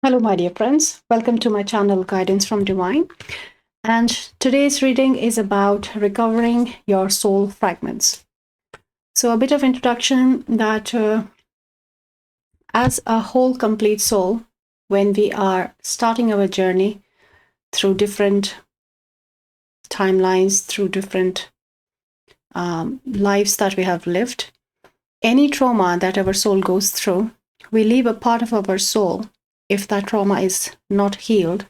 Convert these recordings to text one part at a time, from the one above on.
Hello, my dear friends. Welcome to my channel, Guidance from Divine. And today's reading is about recovering your soul fragments. So, a bit of introduction that as a whole, complete soul, when we are starting our journey through different timelines, through different lives that we have lived, any trauma that our soul goes through, we leave a part of our soul if that trauma is not healed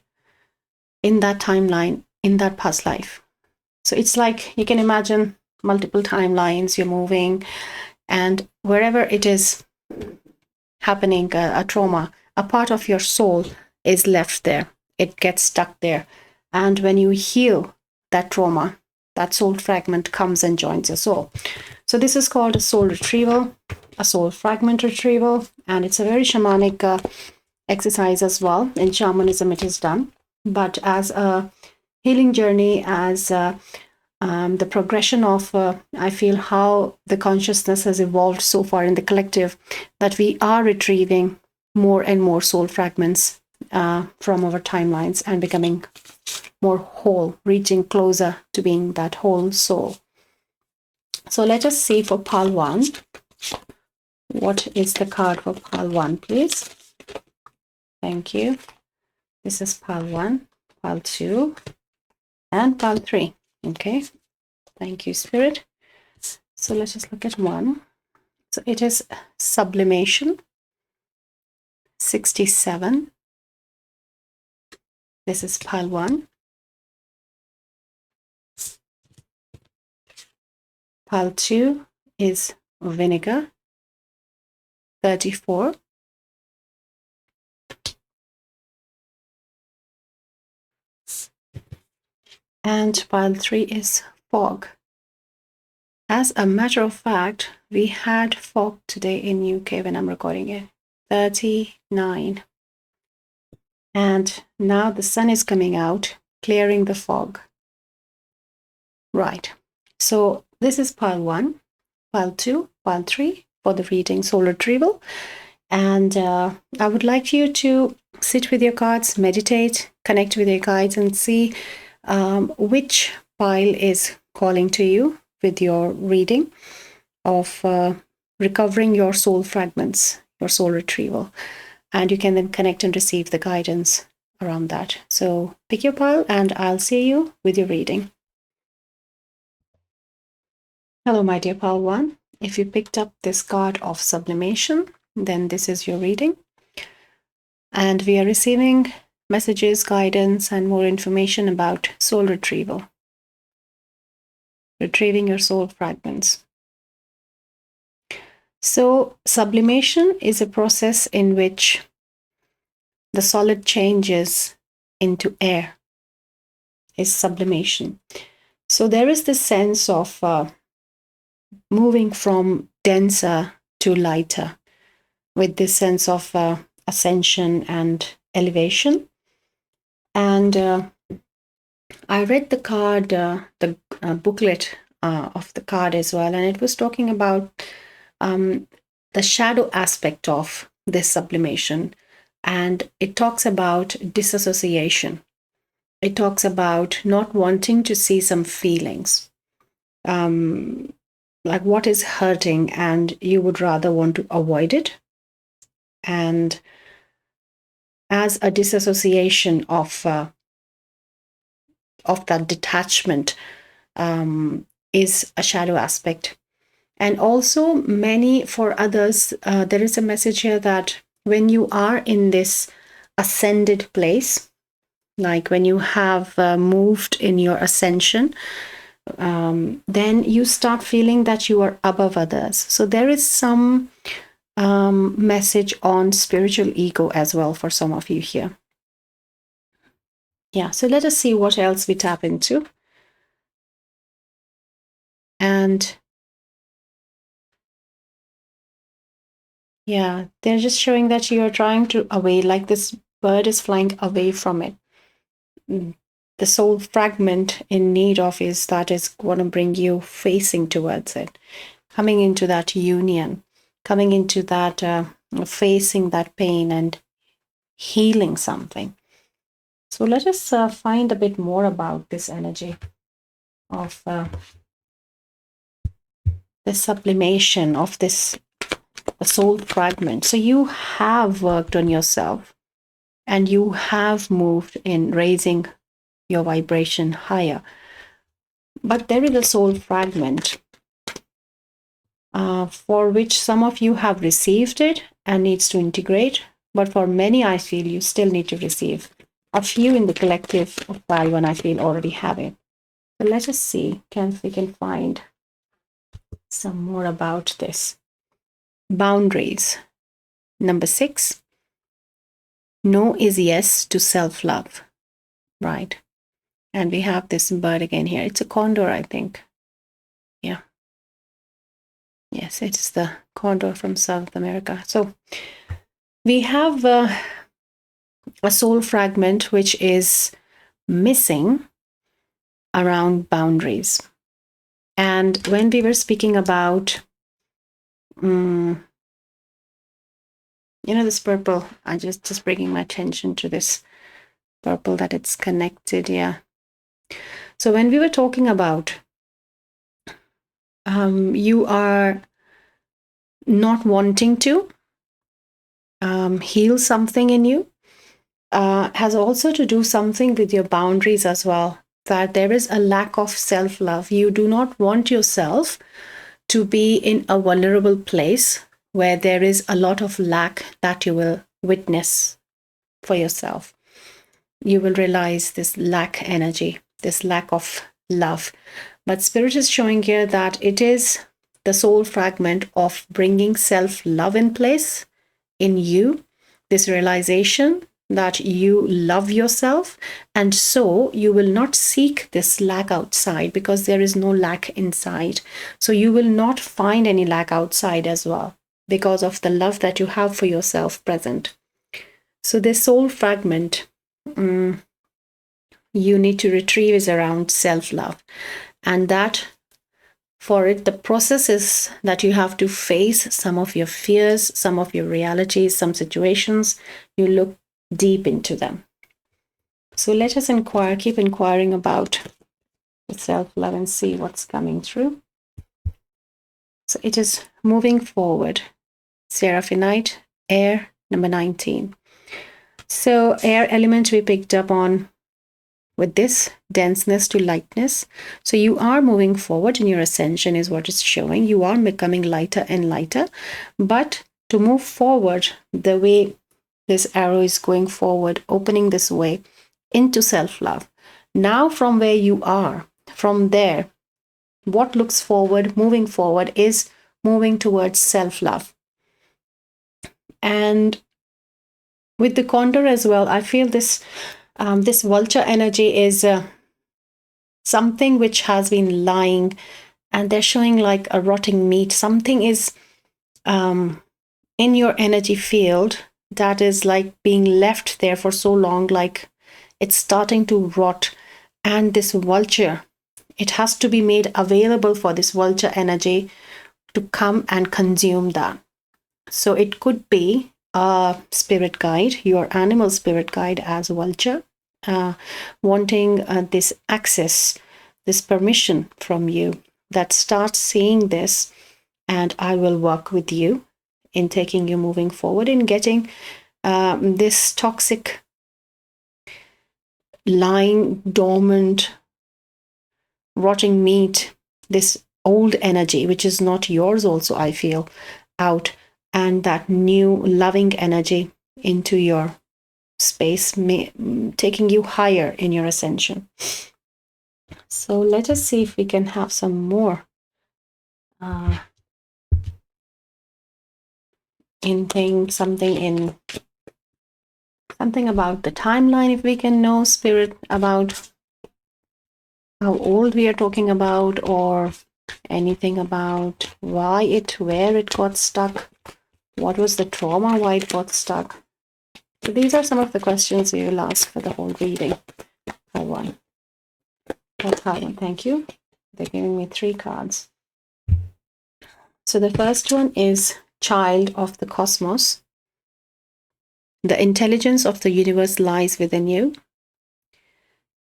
in that timeline, in that past life. So it's like you can imagine multiple timelines, you're moving, and wherever it is happening, a trauma, a part of your soul is left there. It gets stuck there. And when you heal that trauma, that soul fragment comes and joins your soul. So this is called a soul retrieval, a soul fragment retrieval, and it's a very shamanic exercise as well. In shamanism, it is done. But as a healing journey, as the progression of, I feel, how the consciousness has evolved so far in the collective, that we are retrieving more and more soul fragments from our timelines and becoming more whole, reaching closer to being that whole soul. So let us see for pile 1. What is the card for pile 1, please? Thank you. This is pile 1, pile 2, and pile 3. Okay. Thank you, Spirit. So let's just look at 1. So it is sublimation, 67. This is pile 1. Pile 2 is vinegar, 34. And pile 3 is fog. As a matter of fact, we had fog today in UK when I'm recording it, 39. And now the sun is coming out, clearing the fog. Right. So this is pile 1, pile 2, pile 3 for the reading soul retrieval. And I would like you to sit with your cards, meditate, connect with your guides, and see which pile is calling to you with your reading of recovering your soul fragments, your soul retrieval. And you can then connect and receive the guidance around that. So pick your pile and I'll see you with your reading. Hello, my dear pile 1. If you picked up this card of sublimation, then this is your reading. And we are receiving messages, guidance, and more information about soul retrieval. Retrieving your soul fragments. So, sublimation is a process in which the solid changes into air, is sublimation. So, there is this sense of moving from denser to lighter, with this sense of ascension and elevation. And I read the card, the booklet of the card as well, and it was talking about the shadow aspect of this sublimation. And it talks about disassociation. It talks about not wanting to see some feelings, like what is hurting, and you would rather want to avoid it. And as a disassociation of that detachment is a shadow aspect. And also many for others, there is a message here that when you are in this ascended place, like when you have moved in your ascension, then you start feeling that you are above others. So there is some message on spiritual ego as well for some of you here. Yeah, so let us see what else we tap into. And yeah, they're just showing that you're trying to away, like this bird is flying away from it. The soul fragment in need of is that is going to bring you facing towards it, coming into that union, coming into that facing that pain and healing something. So let us find a bit more about this energy of the sublimation of this soul fragment. So you have worked on yourself and you have moved in raising your vibration higher. But there is a soul fragment for which some of you have received it and needs to integrate. But for many, I feel you still need to receive. A few in the collective of Taiwan, I feel, already have it. So let us see if we can find some more about this. Boundaries. Number 6. No is yes to self-love. Right. And we have this bird again here. It's a condor, I think. Yeah. Yes, it is the condor from South America. So we have a soul fragment which is missing around boundaries. And when we were speaking about, this purple, I just bringing my attention to this purple that it's connected. Yeah. So when we were talking about you are not wanting to heal something in you, has also to do something with your boundaries as well, that there is a lack of self-love. You do not want yourself to be in a vulnerable place where there is a lot of lack that you will witness for yourself. You will realize this lack energy, this lack of love. But Spirit is showing here that it is the soul fragment of bringing self-love in place in you, this realization that you love yourself, and so you will not seek this lack outside because there is no lack inside. So you will not find any lack outside as well because of the love that you have for yourself present. So this soul fragment you need to retrieve is around self-love, and that for it, the process is that you have to face some of your fears, some of your realities, some situations. You look deep into them. So let us keep inquiring about the self-love and see what's coming through. So it is moving forward. Seraphonite, air, number 19. So air element we picked up on with this denseness to lightness. So you are moving forward in your ascension is what it's showing. You are becoming lighter and lighter. But to move forward, the way this arrow is going forward, opening this way into self-love. Now from where you are, from there, what looks forward, moving forward is moving towards self-love. And with the condor as well, I feel this this vulture energy is something which has been lying, and they're showing like a rotting meat. Something is in your energy field that is like being left there for so long, like it's starting to rot. And this vulture, it has to be made available for this vulture energy to come and consume that. So it could be a spirit guide, your animal spirit guide as a vulture, wanting this access, this permission from you that starts saying this, and I will work with you in taking you moving forward, in getting this toxic, lying, dormant, rotting meat, this old energy, which is not yours also, I feel, out, and that new loving energy into your space, taking you higher in your ascension. So let us see if we can have some more something about the timeline, if we can know, Spirit, about how old we are talking about, or anything about where it got stuck, what was the trauma, why it got stuck. So these are some of the questions we will ask for the whole reading. One. Thank you. They're giving me 3 cards. So the first one is Child of the Cosmos. The intelligence of the universe lies within you.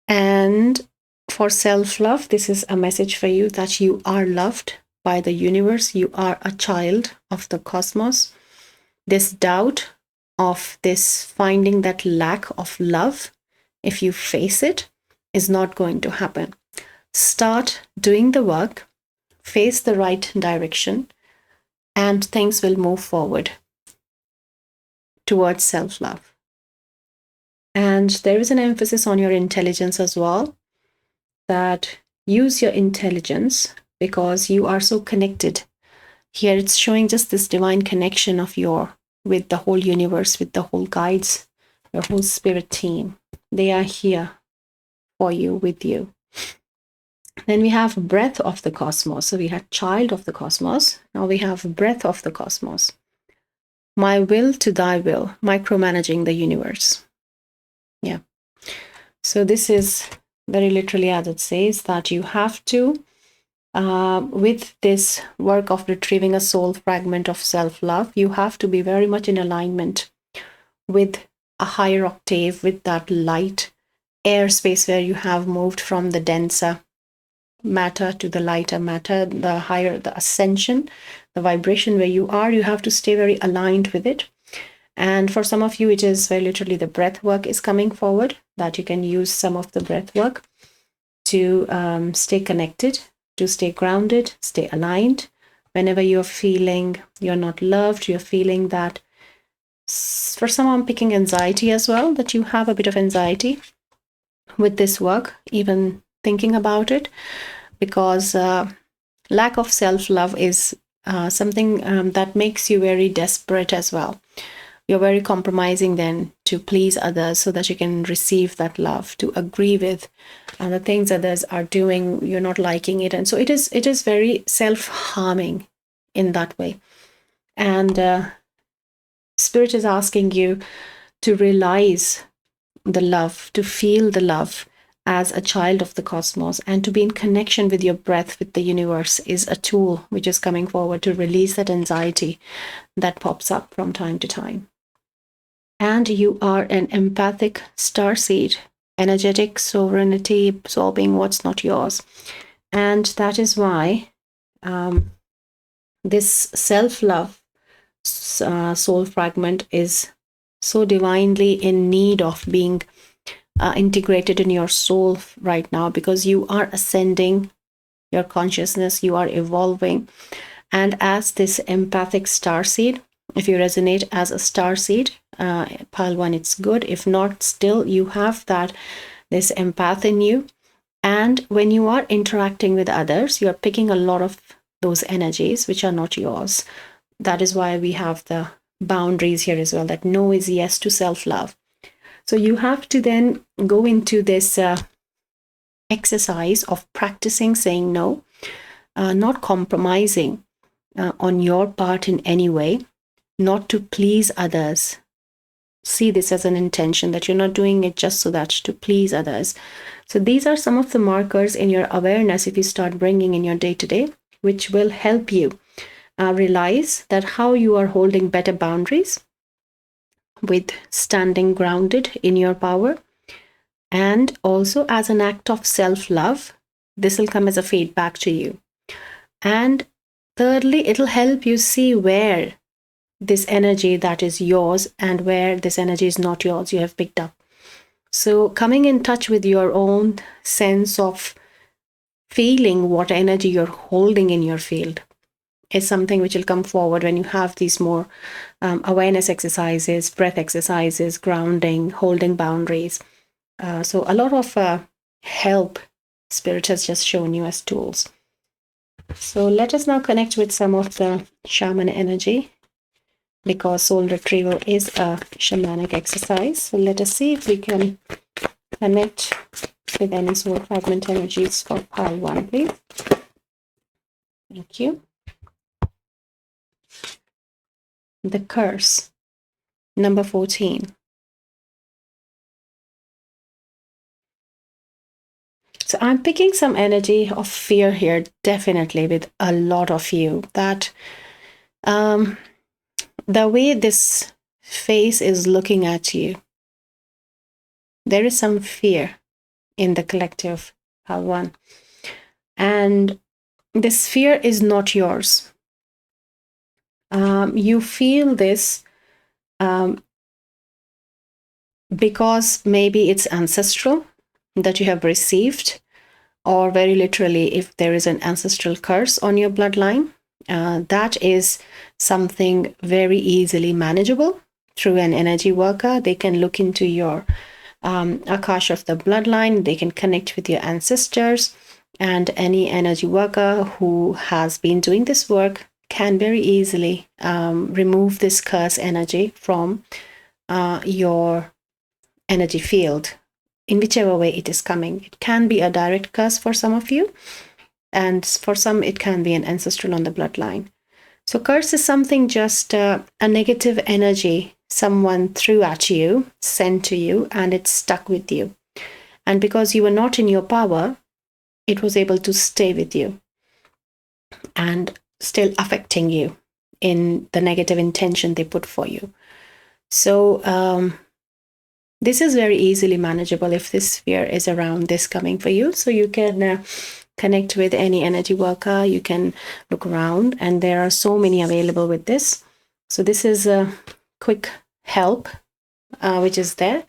And for self-love, this is a message for you that you are loved by the universe. You are a child of the cosmos. This doubt of this finding that lack of love, if you face it, is not going to happen. Start doing the work, face the right direction, and things will move forward towards self-love. And there is an emphasis on your intelligence as well, that use your intelligence because you are so connected. Here it's showing just this divine connection of with the whole universe, with the whole guides, your whole spirit team. They are here for you, with you. Then we have breath of the cosmos. So we had child of the cosmos. Now we have breath of the cosmos. My will to thy will, micromanaging the universe. Yeah. So this is very literally, as it says, that you have to, with this work of retrieving a soul fragment of self-love, you have to be very much in alignment with a higher octave, with that light airspace where you have moved from the denser matter to the lighter matter, the higher the ascension, the vibration where you are, you have to stay very aligned with it. And for some of you, it is very literally the breath work is coming forward, that you can use some of the breath work to stay connected, to stay grounded, stay aligned. Whenever you're feeling you're not loved, you're feeling that, for some, I'm picking anxiety as well, that you have a bit of anxiety with this work, even thinking about it, because lack of self-love is something that makes you very desperate as well. You're very compromising then to please others so that you can receive that love, to agree with the things others are doing, you're not liking it. And so it is very self-harming in that way. And Spirit is asking you to realize the love, to feel the love as a child of the cosmos, and to be in connection with your breath, with the universe, is a tool which is coming forward to release that anxiety that pops up from time to time. And you are an empathic starseed, energetic sovereignty, absorbing what's not yours. And that is why this self-love soul fragment is so divinely in need of being integrated in your soul right now, because you are ascending your consciousness, you are evolving. And as this empathic starseed, if you resonate as a starseed, pile 1, it's good. If not, still you have this empath in you. And when you are interacting with others, you're picking a lot of those energies which are not yours. That is why we have the boundaries here as well, that no is yes to self-love. So you have to then go into this exercise of practicing saying no, not compromising on your part in any way, not to please others. See this as an intention, that you're not doing it just so that to please others. So these are some of the markers in your awareness, if you start bringing in your day-to-day, which will help you realize that how you are holding better boundaries with standing grounded in your power. And also as an act of self-love, this will come as a feedback to you. And thirdly, it'll help you see where this energy that is yours and where this energy is not yours, you have picked up. So coming in touch with your own sense of feeling what energy you're holding in your field is something which will come forward when you have these more awareness exercises, breath exercises, grounding, holding boundaries. So a lot of help Spirit has just shown you as tools. So let us now connect with some of the shaman energy, because soul retrieval is a shamanic exercise. So let us see if we can connect with any soul fragment energies for pile 1, please. Thank you. The curse, number 14. So I'm picking some energy of fear here, definitely with a lot of you, that the way this face is looking at you. There is some fear in the collective one. And this fear is not yours. You feel this because maybe it's ancestral that you have received, or very literally, if there is an ancestral curse on your bloodline, that is something very easily manageable through an energy worker. They can look into your Akash of the bloodline, they can connect with your ancestors, and any energy worker who has been doing this work can very easily remove this curse energy from your energy field, in whichever way it is coming. It can be a direct curse for some of you, and for some it can be an ancestral on the bloodline. So curse is something just a negative energy someone threw at you, sent to you, and it stuck with you. And because you were not in your power, it was able to stay with you and still affecting you in the negative intention they put for you. So this is very easily manageable if this fear is around this coming for you. So you can connect with any energy worker. You can look around, and there are so many available with this. So this is a quick help which is there.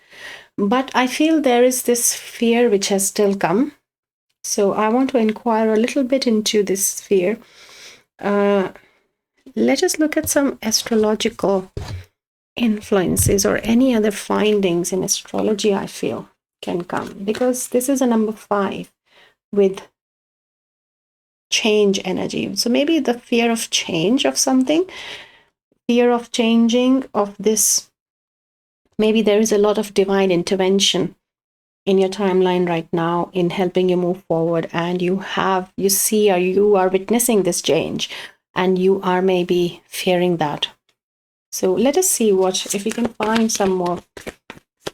But I feel there is this fear which has still come. So I want to inquire a little bit into this fear. Let us look at some astrological influences or any other findings in astrology I feel can come, because this is a number 5 with change energy. So maybe the fear of change of something, fear of changing of this. Maybe there is a lot of divine intervention in your timeline right now in helping you move forward, and you see or you are witnessing this change, and you are maybe fearing that. So let us see if we can find some more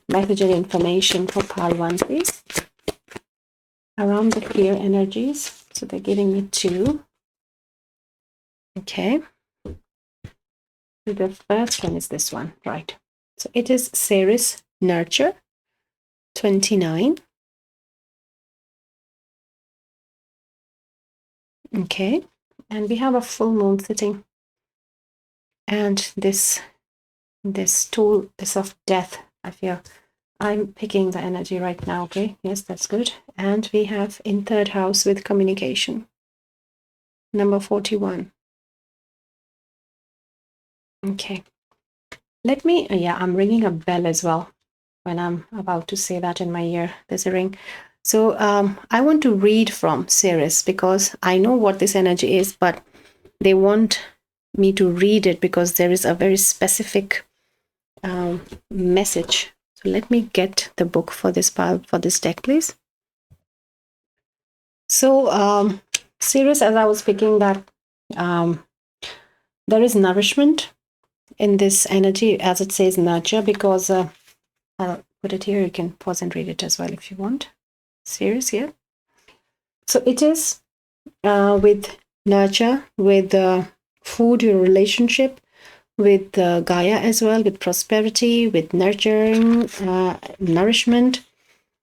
message and information for pile 1, please, around the fear energies. So they're giving me 2. Okay. So the first one is this one, right? So it is Ceres Nurture 29. Okay. And we have a full moon sitting. And this tool is of death, I feel. I'm picking the energy right now, okay? Yes, that's good. And we have in 3rd house with communication. Number 41. Okay. Let me, I'm ringing a bell as well when I'm about to say that in my ear. There's a ring. So I want to read from Ceres because I know what this energy is, but they want me to read it because there is a very specific message. So let me get the book for this deck, please. So Ceres, as I was speaking, that there is nourishment in this energy, as it says nurture, because I'll put it here. You can pause and read it as well if you want. Ceres here. So it is with nurture, with food, your relationship, with Gaia as well, with prosperity, with nurturing, nourishment.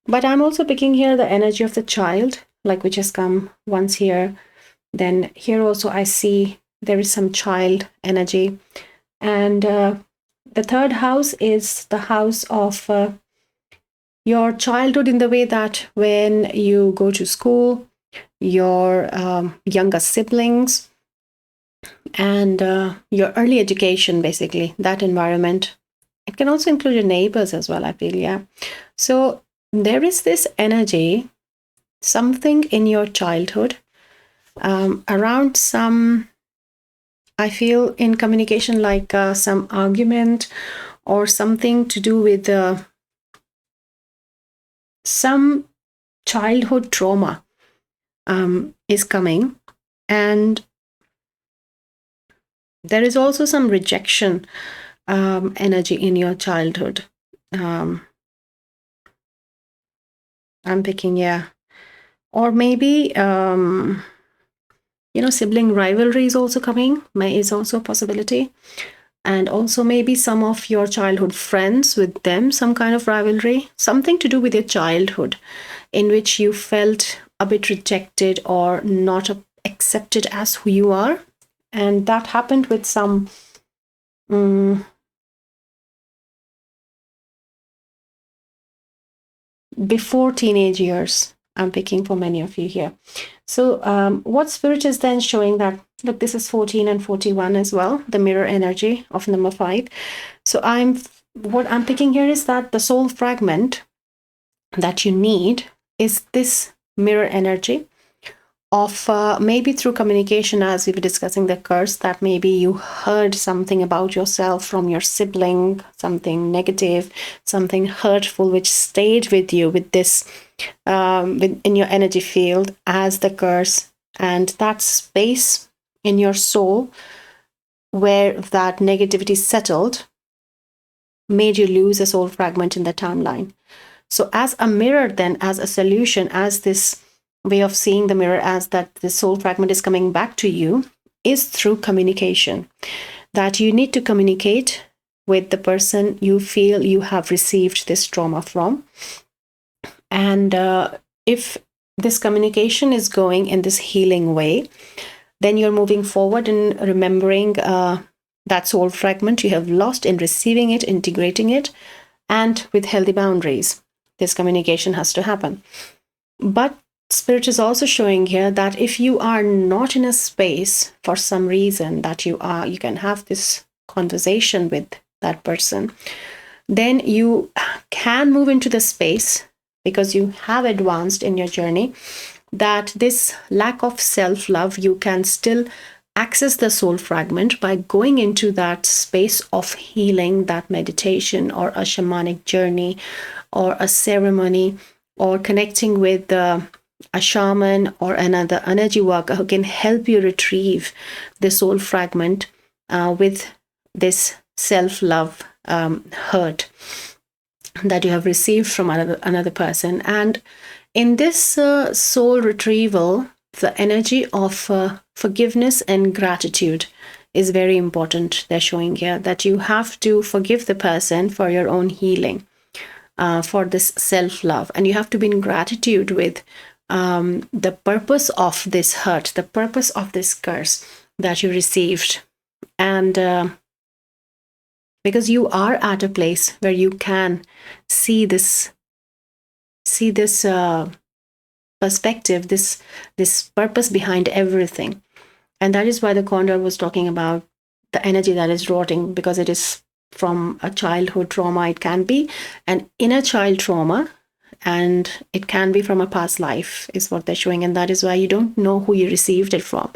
But I'm also picking here the energy of the child, like which has come once here. Then here also I see there is some child energy. And the 3rd house is the house of your childhood, in the way that when you go to school, your younger siblings, and your early education, basically, that environment. It can also include your neighbors as well, I feel, yeah. So there is this energy, something in your childhood, around some, I feel, in communication, like some argument or something to do with some childhood trauma is coming. And there is also some rejection energy in your childhood. I'm picking, yeah. Or maybe, sibling rivalry is also coming, is also a possibility. And also maybe some of your childhood friends, with them some kind of rivalry, something to do with your childhood in which you felt a bit rejected or not accepted as who you are. And that happened with some before teenage years. I'm picking for many of you here. So what spirit is then showing that, look, this is 14 and 41 as well, the mirror energy of number 5. So what I'm picking here is that the soul fragment that you need is this mirror energy of maybe through communication, as we were discussing the curse, that maybe you heard something about yourself from your sibling, something negative, something hurtful, which stayed with you with this in your energy field as the curse, and that space in your soul where that negativity settled made you lose a soul fragment in the timeline. So as a mirror, then, as a solution, as this way of seeing the mirror as that the soul fragment is coming back to you, is through communication. That you need to communicate with the person you feel you have received this trauma from. And if this communication is going in this healing way, then you're moving forward in remembering that soul fragment you have lost, in receiving it, integrating it, and with healthy boundaries. This communication has to happen. But Spirit is also showing here that if you are not in a space for some reason that you can have this conversation with that person, then you can move into the space, because you have advanced in your journey, that this lack of self-love, you can still access the soul fragment by going into that space of healing, that meditation or a shamanic journey or a ceremony, or connecting with a shaman or another energy worker who can help you retrieve the soul fragment with this self-love hurt that you have received from another person. And in this soul retrieval, the energy of forgiveness and gratitude is very important. They're showing here that you have to forgive the person for your own healing, for this self-love, and you have to be in gratitude with the purpose of this hurt, the purpose of this curse that you received. And because you are at a place where you can see this perspective, this purpose behind everything. And that is why the Condor was talking about the energy that is rotting, because it is from a childhood trauma. It can be an inner child trauma, and it can be from a past life, is what they're showing. And that is why you don't know who you received it from.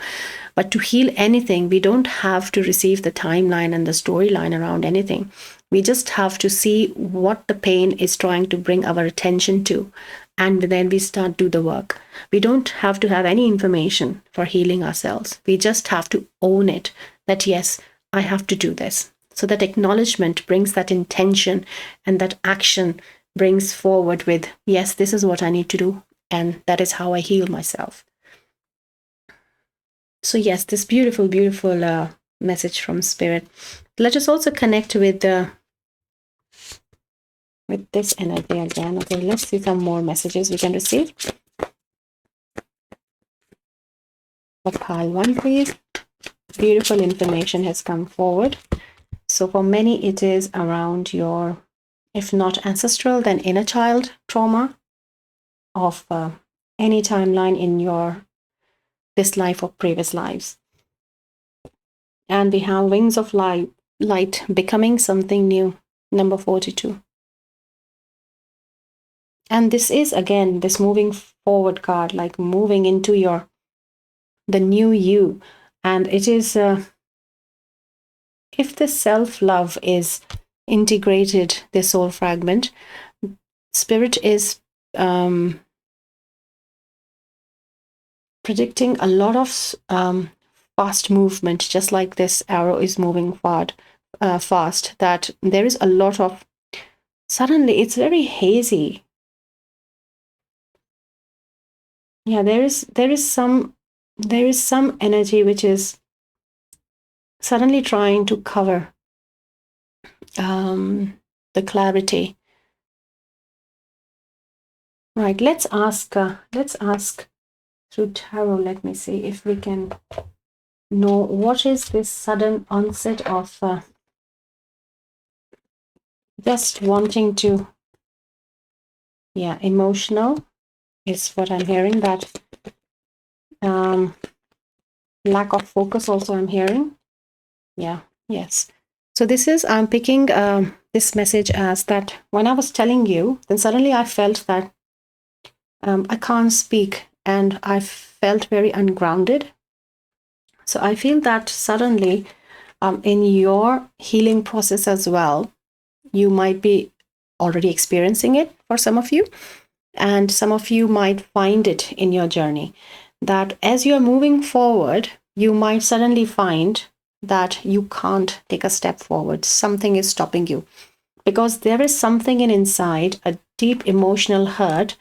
But to heal anything, we don't have to receive the timeline and the storyline around anything. We just have to see what the pain is trying to bring our attention to, and then we start do the work. We don't have to have any information for healing ourselves. We just have to own it, that yes, I have to do this. So that acknowledgement brings that intention, and that action brings forward with, yes, this is what I need to do, and that is how I heal myself. So yes, this beautiful, beautiful message from Spirit. Let us also connect with this energy again. Okay, let's see some more messages we can receive. For pile 1, please. Beautiful information has come forward. So for many, it is around your, if not ancestral, then inner child trauma of any timeline in your this life or previous lives. And we have wings of light becoming something new, number 42. And this is, again, this moving forward card, like moving into the new you. And it is, if the self-love is integrated, the soul fragment, Spirit is predicting a lot of fast movement, just like this arrow is moving fast, that there is a lot of, suddenly it's very hazy. Yeah, there is some energy which is suddenly trying to cover the clarity. Right, let's ask through tarot. Let me see if we can know what is this sudden onset of just wanting to, yeah, emotional is what I'm hearing. That lack of focus also I'm hearing. Yeah, yes. So this is, I'm picking this message as that when I was telling you, then suddenly I felt that I can't speak and I felt very ungrounded. So I feel that suddenly in your healing process as well, you might be already experiencing it for some of you, and some of you might find it in your journey that as you're moving forward, you might suddenly find that you can't take a step forward. Something is stopping you because there is something inside, a deep emotional hurt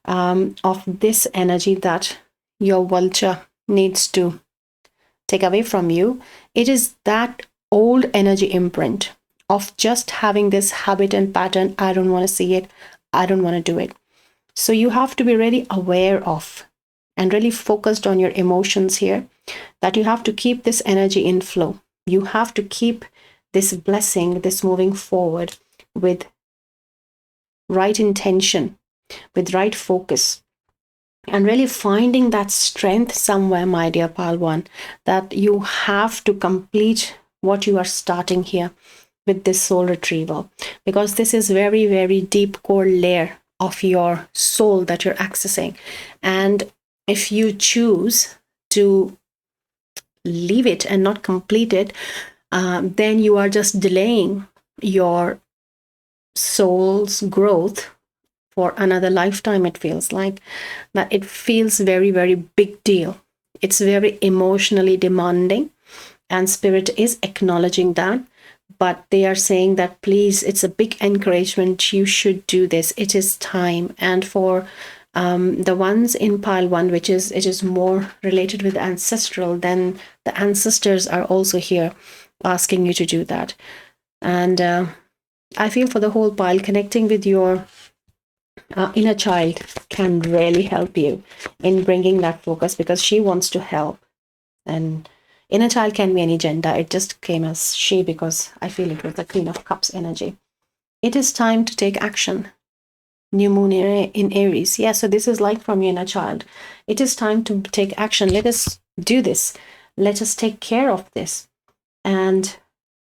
of this energy that your vulture needs to take away from you. It is that old energy imprint of just having this habit and pattern. I don't want to see it. I don't want to do it. So you have to be really aware of and really focused on your emotions here, that you have to keep this energy in flow. You have to keep this blessing, this moving forward with right intention, with right focus, and really finding that strength somewhere, my dear pal one, that you have to complete what you are starting here with this soul retrieval, because this is very, very deep core layer of your soul that you're accessing. And if you choose to leave it and not complete it, then you are just delaying your soul's growth for another lifetime. It feels like that. It feels very, very big deal. It's very emotionally demanding, and spirit is acknowledging that, but they are saying that please, it's a big encouragement, you should do this, it is time. And for the ones in pile one, which is, it is more related with ancestral, then the ancestors are also here asking you to do that. And I feel for the whole pile, connecting with your inner child can really help you in bringing that focus, because she wants to help. And inner child can be any gender. It just came as she because I feel it was the Queen of Cups energy. It is time to take action. New moon in Aries. Yeah, so this is like from your inner child. It is time to take action. Let us do this. Let us take care of this. And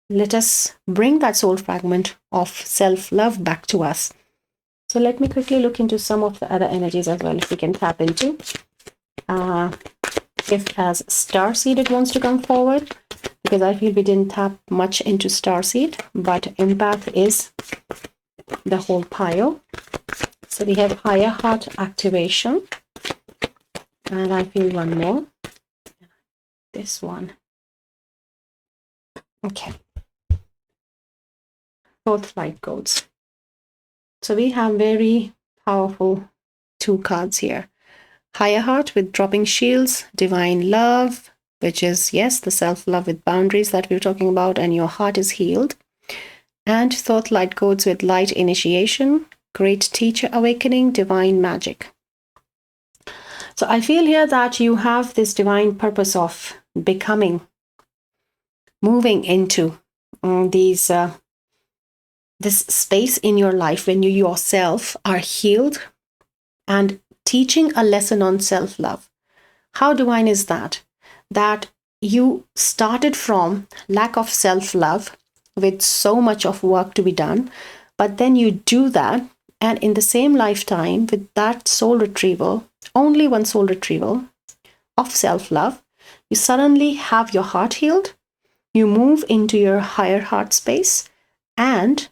let us bring that soul fragment of self-love back to us. So let me quickly look into some of the other energies as well, if we can tap into. If as starseed it wants to come forward, because I feel we didn't tap much into starseed, but empath is the whole pile. So we have higher heart activation, and I feel one more, this one. Okay, both light codes. So we have very powerful two cards here. Higher heart with dropping shields, divine love, which is, yes, the self-love with boundaries that we were talking about, and your heart is healed. And thought light codes with light initiation, great teacher awakening, divine magic. So I feel here that you have this divine purpose of becoming, moving into these this space in your life when you yourself are healed and teaching a lesson on self-love. How divine is that? That you started from lack of self-love with so much of work to be done, but then you do that, and in the same lifetime with that soul retrieval, only one soul retrieval of self-love, you suddenly have your heart healed, you move into your higher heart space, and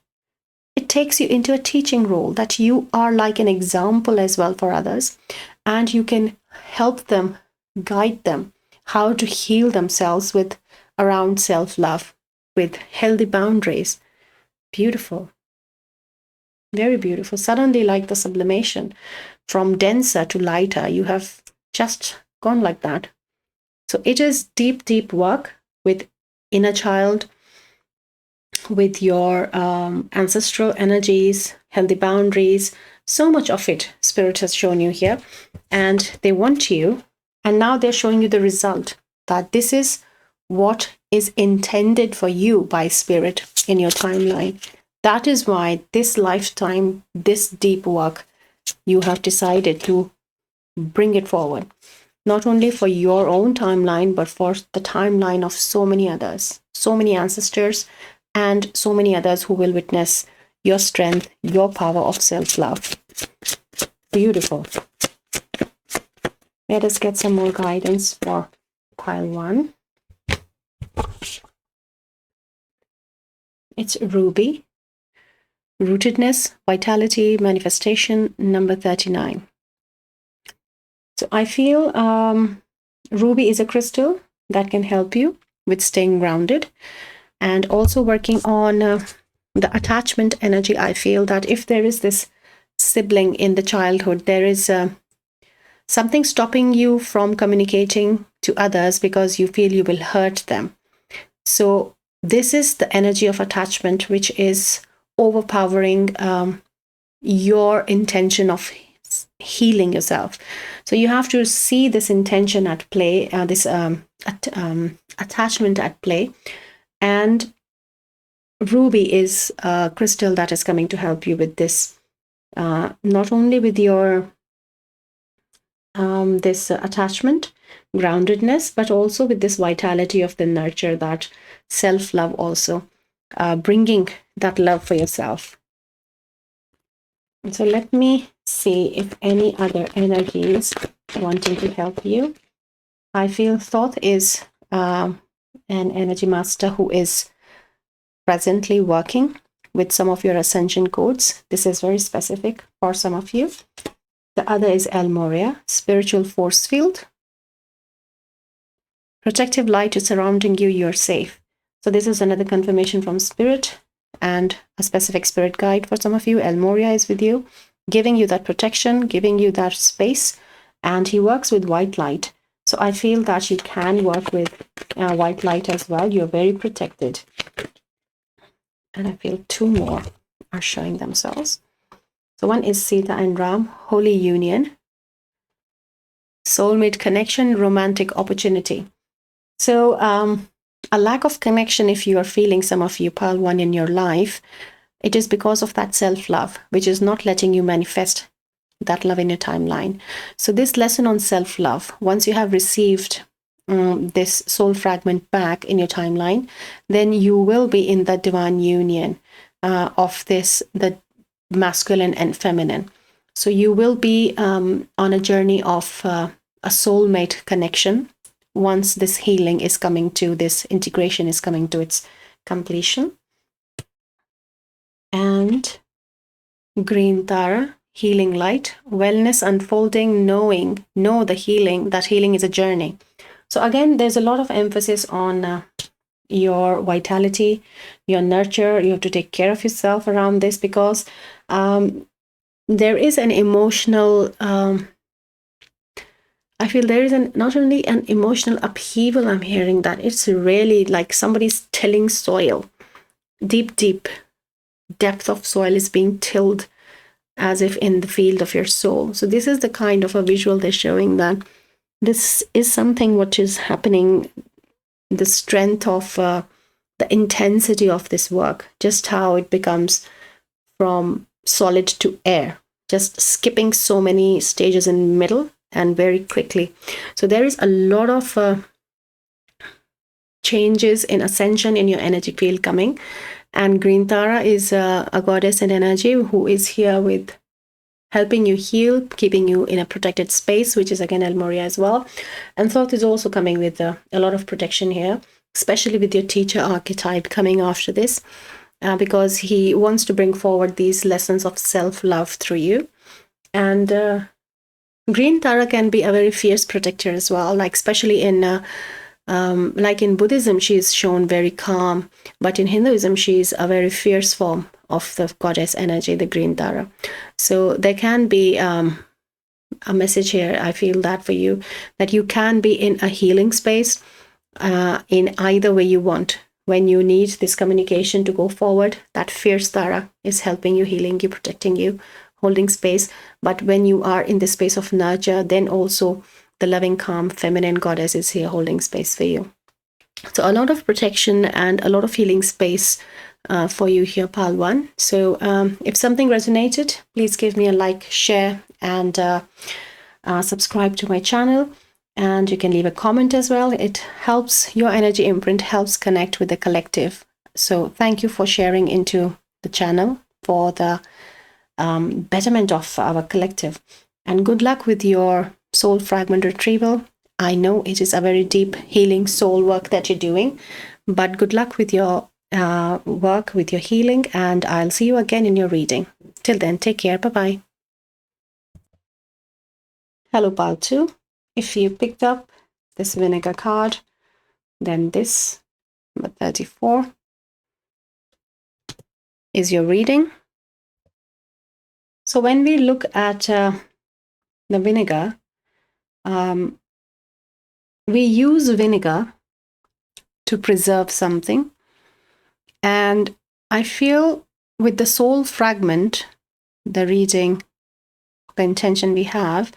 it takes you into a teaching role that you are like an example as well for others, and you can help them, guide them how to heal themselves with around self-love, with healthy boundaries. Beautiful. Very beautiful. Suddenly, like the sublimation from denser to lighter, you have just gone like that. So it is deep, deep work with inner child, with your ancestral energies, healthy boundaries. So much of it Spirit has shown you here, and they want you, and now they're showing you the result, that this is what is intended for you by Spirit in your timeline. That is why this lifetime, this deep work, you have decided to bring it forward, not only for your own timeline, but for the timeline of so many others, so many ancestors, and so many others who will witness your strength, your power of self-love. Beautiful. Let us get some more guidance for pile 1. It's Ruby. Rootedness, vitality, manifestation, number 39. So I feel Ruby is a crystal that can help you with staying grounded, and also working on the attachment energy. I feel that if there is this sibling in the childhood, there is something stopping you from communicating to others because you feel you will hurt them. So this is the energy of attachment, which is overpowering your intention of healing yourself. So you have to see this intention at play, this attachment at play. And Ruby is a crystal that is coming to help you with this, not only with your this attachment, groundedness, but also with this vitality of the nurture, that self-love, also bringing that love for yourself. So let me see if any other energies wanting to help you. I feel Thoth is an energy master who is presently working with some of your ascension codes. This is very specific for some of you. The other is El Moria, spiritual force field. Protective light is surrounding you, you're safe. So this is another confirmation from Spirit, and a specific spirit guide for some of you. El Moria is with you, giving you that protection, giving you that space, and he works with white light. So I feel that you can work with white light as well. You're very protected. And I feel 2 more are showing themselves. So one is Sita and Ram, holy union, soulmate connection, romantic opportunity. So a lack of connection, if you are feeling, some of you, pile 1, in your life, it is because of that self-love, which is not letting you manifest that love in your timeline. So this lesson on self-love, once you have received this soul fragment back in your timeline, then you will be in the divine union of this, the masculine and feminine. So you will be on a journey of a soulmate connection once this healing is coming to, this integration is coming to its completion. And green Tara, healing light, wellness unfolding, know the healing, that healing is a journey. So again, there's a lot of emphasis on your vitality, your nurture. You have to take care of yourself around this, because there is an emotional, I feel there is not only an emotional upheaval, I'm hearing that it's really like somebody's tilling soil. Deep depth of soil is being tilled, as if in the field of your soul. So this is the kind of a visual they're showing, that this is something which is happening, the strength of the intensity of this work, just how it becomes from solid to air, just skipping so many stages in the middle and very quickly. So there is a lot of changes in ascension in your energy field coming. And Green Tara is a goddess in energy who is here with helping you heal, keeping you in a protected space, which is again El Moria as well. And Thoth is also coming with a lot of protection here, especially with your teacher archetype coming after this, because he wants to bring forward these lessons of self-love through you. And Green Tara can be a very fierce protector as well, like especially in like in Buddhism, she is shown very calm, but in Hinduism, she is a very fierce form of the goddess energy, the Green Tara. So there can be a message here, I feel that for you, that you can be in a healing space in either way you want. when you need this communication to go forward, that fierce Tara is helping you, healing you, protecting you, holding space. But when you are in the space of nurture, then also the loving, calm, feminine goddess is here holding space for you. So a lot of protection and a lot of healing space for you here, Pal 1. So if something resonated, please give me a like, share, and subscribe to my channel. And you can leave a comment as well. It helps, your energy imprint helps connect with the collective. So thank you for sharing into the channel for the betterment of our collective. And good luck with your soul fragment retrieval. I know it is a very deep healing soul work that you're doing, but good luck with your work, with your healing, and I'll see you again in your reading. Till then, take care. Bye-bye. Hello, Pal 2. If you picked up this vinegar card, then this, number 34, is your reading. So when we look at the vinegar, we use vinegar to preserve something. And I feel with the soul fragment, the reading, the intention we have,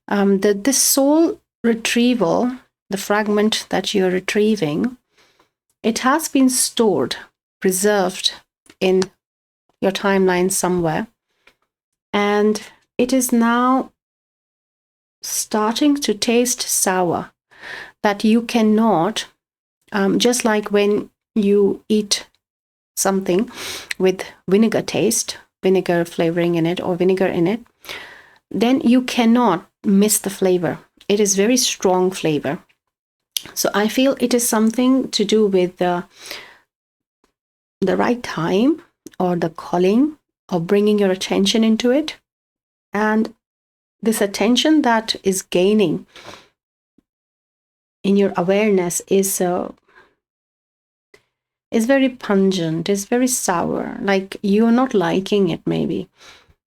that this soul retrieval, the fragment that you're retrieving, it has been stored, preserved in your timeline somewhere. And it is now starting to taste sour, that you cannot, just like when you eat something with vinegar taste, vinegar flavoring in it or vinegar in it, then you cannot miss the flavor. It is very strong flavor. So I feel it is something to do with the right time or the calling or bringing your attention into it. And this attention that is gaining in your awareness is very pungent, is very sour, like you're not liking it maybe,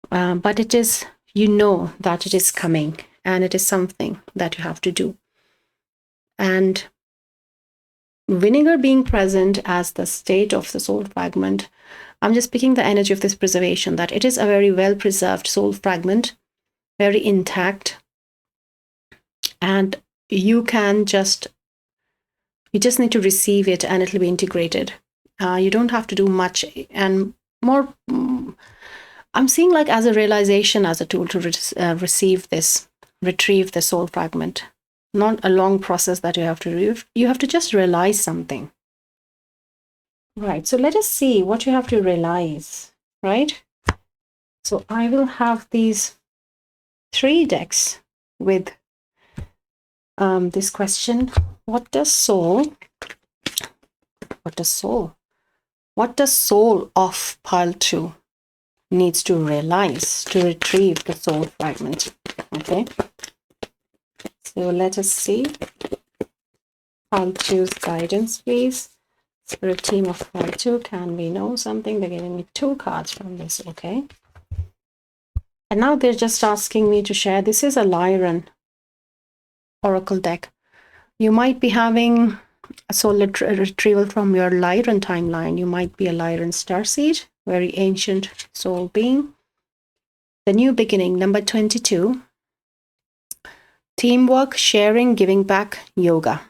but it is, you know that it is coming and it is something that you have to do. And vinegar being present as the state of the soul fragment, I'm just picking the energy of this preservation, that it is a very well preserved soul fragment, very intact, and you just need to receive it and it'll be integrated. You don't have to do much, and more, I'm seeing like as a realization, as a tool to retrieve the soul fragment. Not a long process that you have to do. You have to just realize something. Right, so let us see what you have to realize, right? So I will have these 3 decks with this question. What does soul of Pile 2 needs to realize to retrieve the soul fragment? Okay, so let us see. Pile 2's guidance, please. Spirit team of Pile 2, can we know something? They're giving me 2 cards from this, okay? And now they're just asking me to share. This is a Lyran Oracle deck. You might be having a soul retrieval from your Lyran timeline. You might be a Lyran starseed, very ancient soul being. The new beginning, number 22. Teamwork, sharing, giving back, yoga.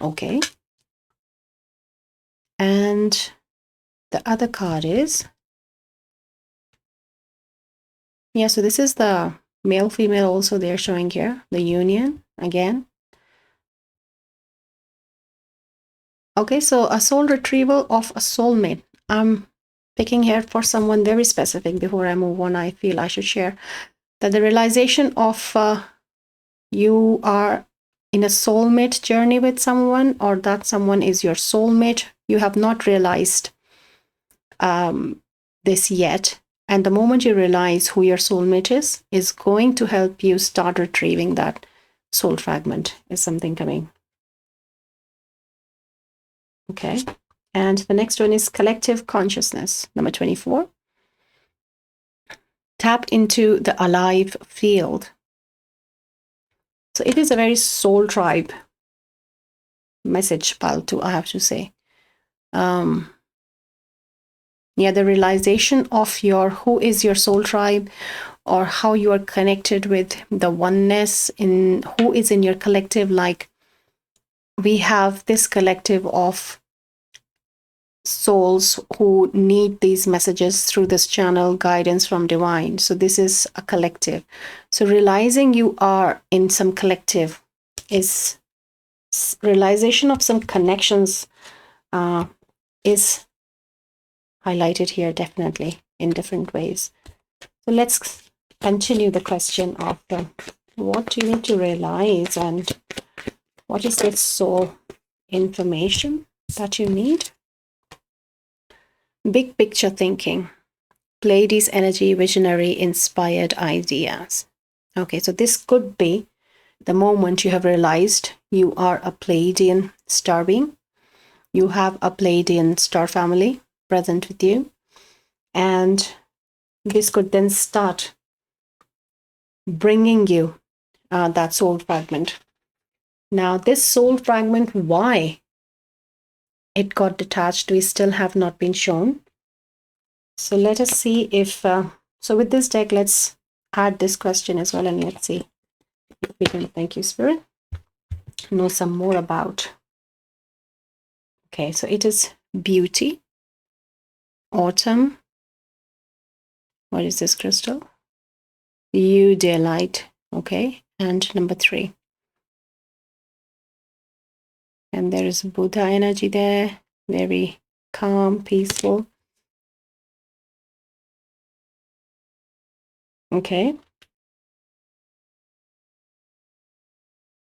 Okay. And the other card is, yeah, so this is the male, female also they're showing here, the union again. Okay, so a soul retrieval of a soulmate. I'm picking here for someone very specific. Before I move on, I feel I should share that the realization of you are in a soulmate journey with someone, or that someone is your soulmate. You have not realized this yet. And the moment you realize who your soulmate is going to help you start retrieving that soul fragment. Is something coming? Okay. And the next one is collective consciousness, number 24. Tap into the alive field. So it is a very soul tribe message pile too, I have to say. The realization of who is your soul tribe, or how you are connected with the oneness in who is in your collective. Like, we have this collective of souls who need these messages through this channel, guidance from divine. So this is a collective. So realizing you are in some collective is realization of some connections, is highlighted here, definitely in different ways. So let's continue the question of what do you need to realize, and what is this soul information that you need? Big picture thinking, Pleiades energy, visionary, inspired ideas. Okay, so this could be the moment you have realized you are a Pleiadian star being. You have a Pleiadian star family present with you. And this could then start bringing you that soul fragment. Now, this soul fragment, why it got detached, we still have not been shown. So let us see if, so with this deck, let's add this question as well, and let's see if we can, thank you, Spirit, know some more about. Okay, so it is beauty, autumn. What is this crystal? You, dear light. Okay, and number 3. And there is Buddha energy there, very calm, peaceful. Okay.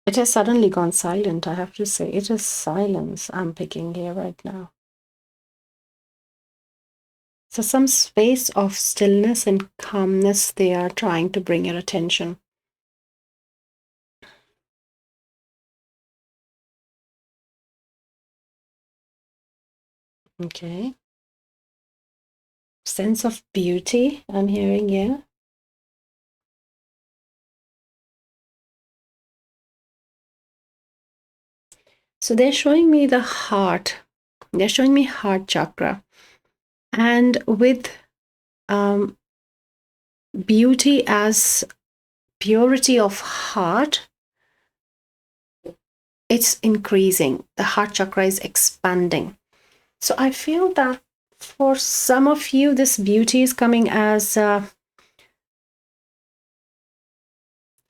It has suddenly gone silent, I have to say. It is silence I'm picking here right now. So some space of stillness and calmness they are trying to bring your attention. Okay. Sense of beauty I'm hearing here. So they're showing me the heart. They're showing me heart chakra. And with beauty as purity of heart, it's increasing. The heart chakra is expanding. So I feel that for some of you, this beauty is coming as a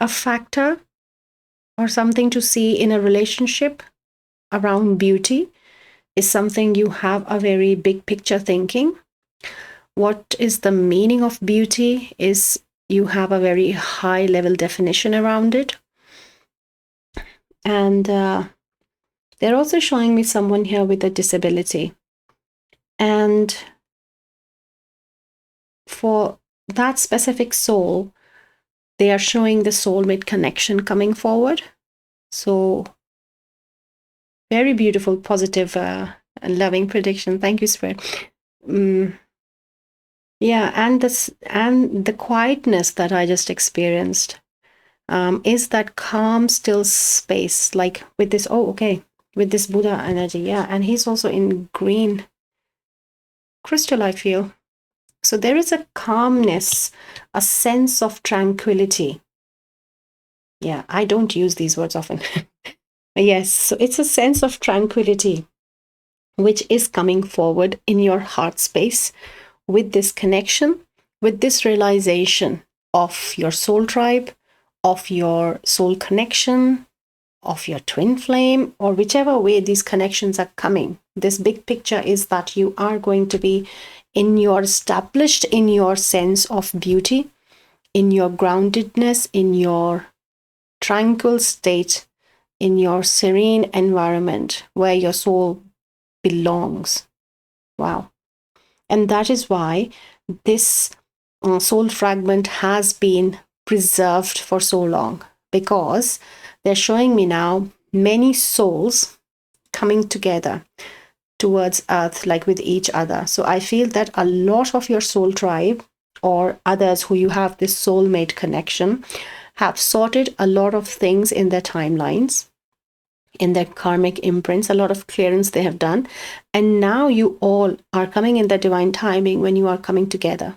factor or something to see in a relationship. Around beauty is something you have a very big picture thinking. What is the meaning of beauty is you have a very high level definition around it. And they're also showing me someone here with a disability. And for that specific soul, they are showing the soulmate connection coming forward. So very beautiful, positive, loving prediction. Thank you, Spirit. Yeah, and the quietness that I just experienced is that calm, still space, like with this. Oh, okay, with this Buddha energy. Yeah, and he's also in green crystal, I feel. So there is a calmness, a sense of tranquility. Yeah, I don't use these words often. Yes, so it's a sense of tranquility, which is coming forward in your heart space with this connection, with this realization of your soul tribe, of your soul connection, of your twin flame, or whichever way these connections are coming. This big picture is that you are going to be established in your sense of beauty, in your groundedness, in your tranquil state, in your serene environment where your soul belongs. Wow. And that is why this soul fragment has been preserved for so long, because they're showing me now many souls coming together towards earth, like with each other. So I feel that a lot of your soul tribe or others who you have this soulmate connection have sorted a lot of things in their timelines. in their karmic imprints, a lot of clearance they have done. And now you all are coming in the divine timing when you are coming together.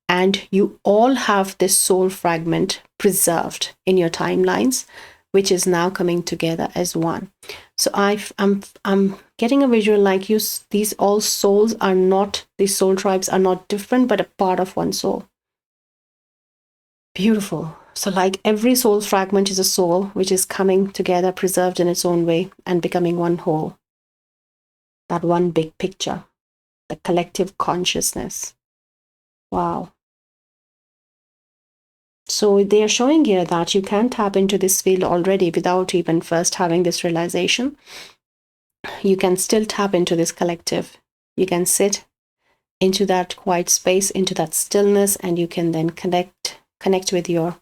And you all have this soul fragment preserved in your timelines, which is now coming together as one. So I'm getting a visual like these all souls are not, these soul tribes are not different, but a part of one soul. Beautiful. So like every soul fragment is a soul which is coming together, preserved in its own way, and becoming one whole. That one big picture, the collective consciousness. Wow. So they are showing here that you can tap into this field already without even first having this realization. You can still tap into this collective. You can sit into that quiet space, into that stillness, and you can then connect with your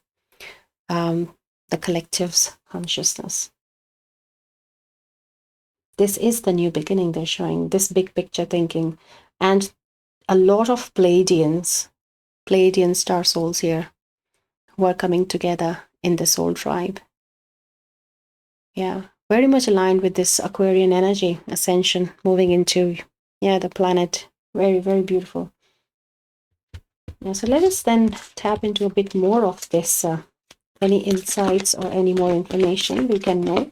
the collective's consciousness. This is the new beginning they're showing, this big picture thinking. And a lot of Pleiadian star souls here who are coming together in the soul tribe. Yeah, very much aligned with this Aquarian energy, ascension, moving into, the planet. Very, very beautiful. Yeah, so let us then tap into a bit more of this. Any insights or any more information we can know.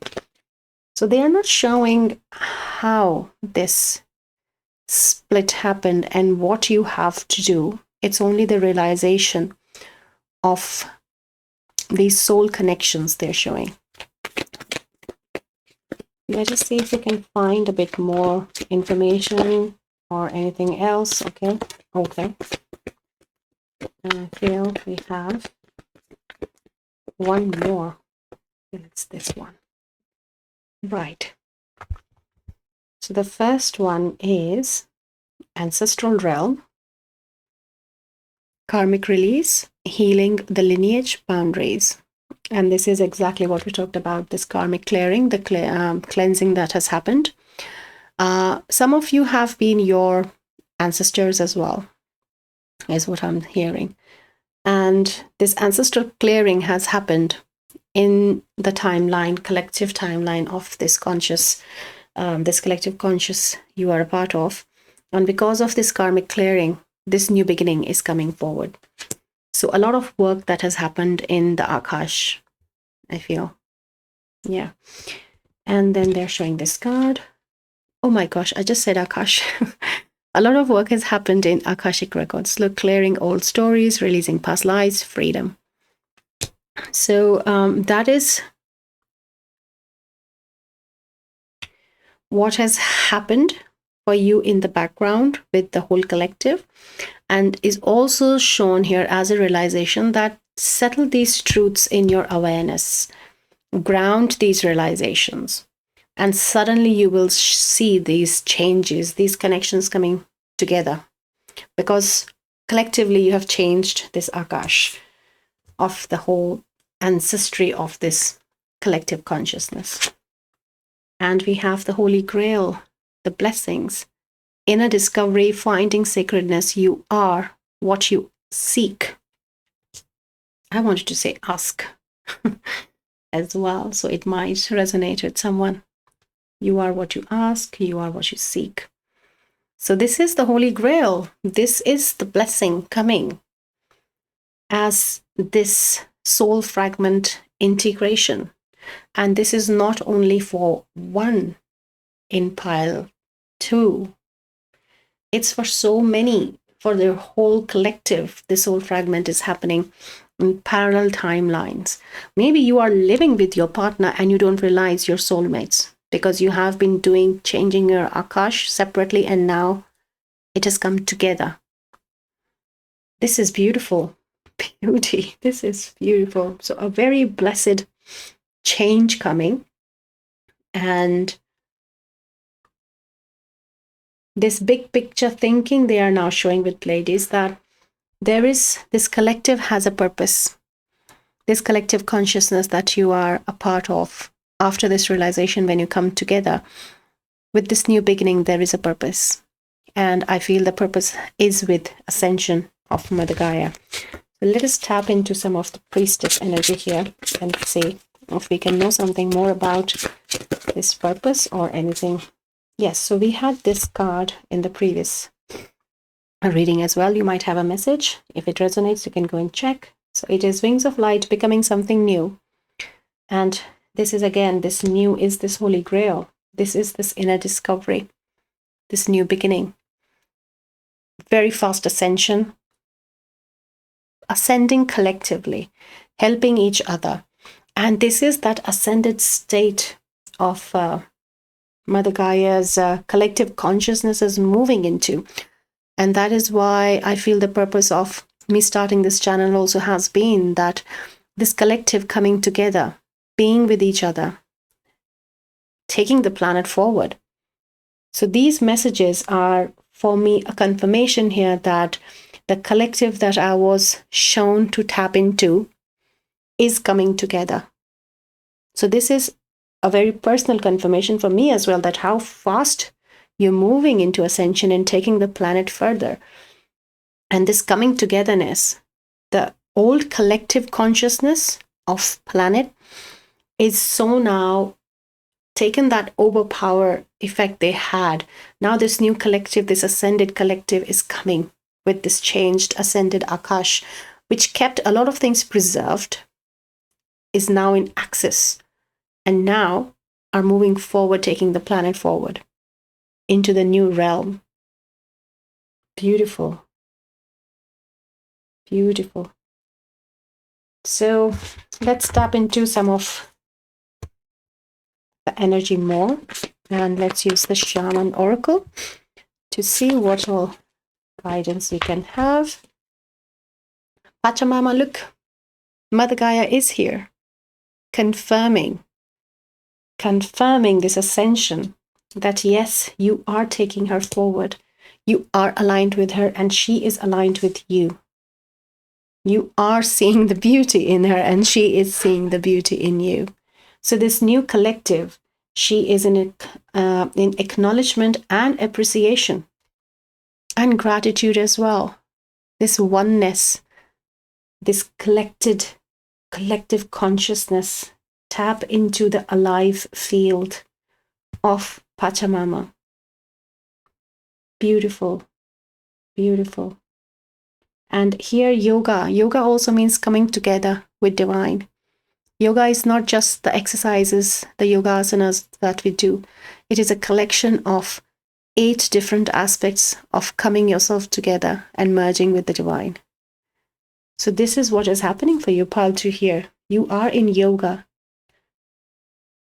So they are not showing how this split happened and what you have to do. It's only the realization of these soul connections they're showing. Let us see if we can find a bit more information or anything else. Okay. And I feel we have one more. It's this one. Right. So the first one is ancestral realm, karmic release, healing the lineage boundaries. And this is exactly what we talked about, this karmic clearing, the cleansing that has happened. Some of you have been your ancestors as well, is what I'm hearing. And this ancestral clearing has happened in the timeline, collective timeline of this conscious, this collective conscious you are a part of. And because of this karmic clearing, this new beginning is coming forward. So a lot of work that has happened in the Akash, I feel. Yeah. And then they're showing this card. Oh my gosh, I just said Akash. A lot of work has happened in Akashic records. Look, clearing old stories, releasing past lives, freedom. So that is what has happened for you in the background with the whole collective, and is also shown here as a realization that settle these truths in your awareness, ground these realizations, and suddenly you will see these changes, these connections coming together, because collectively you have changed this Akash of the whole ancestry of this collective consciousness. And we have the Holy Grail, the blessings, inner discovery, finding sacredness. You are what you seek. I wanted to say ask as well, so it might resonate with someone. You are what you ask, you are what you seek. So this is the Holy Grail. This is the blessing coming as this soul fragment integration. And this is not only for one in pile 2. It's for so many, for their whole collective. The soul fragment is happening in parallel timelines. Maybe you are living with your partner and you don't realize you're soulmates because you have been changing your Akash separately, and now it has come together. This is beautiful. Beauty. This is beautiful. So a very blessed change coming. And this big picture thinking they are now showing with Pleiades, that there is, this collective has a purpose. This collective consciousness that you are a part of, after this realization, when you come together with this new beginning, there is a purpose. And I feel the purpose is with ascension of Mother Gaia. So let us tap into some of the priestess energy here and see if we can know something more about this purpose or anything. Yes, so we had this card in the previous reading as well. You might have a message. If it resonates, you can go and check. So it is wings of light, becoming something new. And this is, again, this new is this holy grail. This is this inner discovery, this new beginning. Very fast ascension, ascending collectively, helping each other. And this is that ascended state of Mother Gaia's collective consciousness is moving into. And that is why I feel the purpose of me starting this channel also has been that this collective coming together, being with each other, taking the planet forward. So these messages are, for me, a confirmation here that the collective that I was shown to tap into is coming together. So this is a very personal confirmation for me as well, that how fast you're moving into ascension and taking the planet further. And this coming togetherness, the old collective consciousness of planet is so now taken that overpower effect they had. Now this new collective, this ascended collective is coming with this changed ascended Akash, which kept a lot of things preserved, is now in access, and now are moving forward, taking the planet forward into the new realm. Beautiful. Beautiful. So let's tap into some of the energy more, and let's use the Shaman Oracle to see what all guidance we can have. Pachamama, look, Mother Gaia is here, confirming this ascension, that yes, you are taking her forward. You are aligned with her, and she is aligned with you. You are seeing the beauty in her, and she is seeing the beauty in you. So this new collective, she is in acknowledgement and appreciation and gratitude as well. This oneness, this collective consciousness, tap into the alive field of Pachamama. Beautiful, beautiful. And here yoga also means coming together with divine. Yoga is not just the exercises, the yogasanas that we do. It is a collection of 8 different aspects of coming yourself together and merging with the divine. So this is what is happening for you, Paltu, here. You are in yoga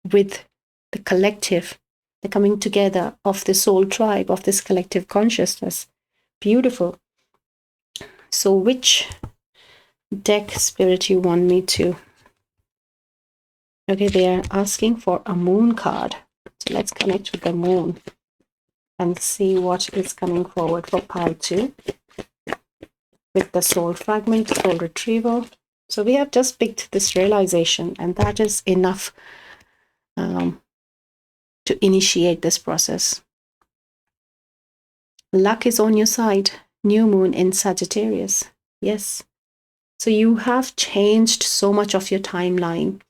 with the collective, the coming together of the soul tribe, of this collective consciousness. Beautiful. So which deck, Spirit, you want me to? Okay, they are asking for a moon card. So let's connect with the moon and see what is coming forward for pile 2 with the soul fragment, soul retrieval. So we have just picked this realization, and that is enough to initiate this process. Luck is on your side. New moon in Sagittarius. Yes. So you have changed so much of your timeline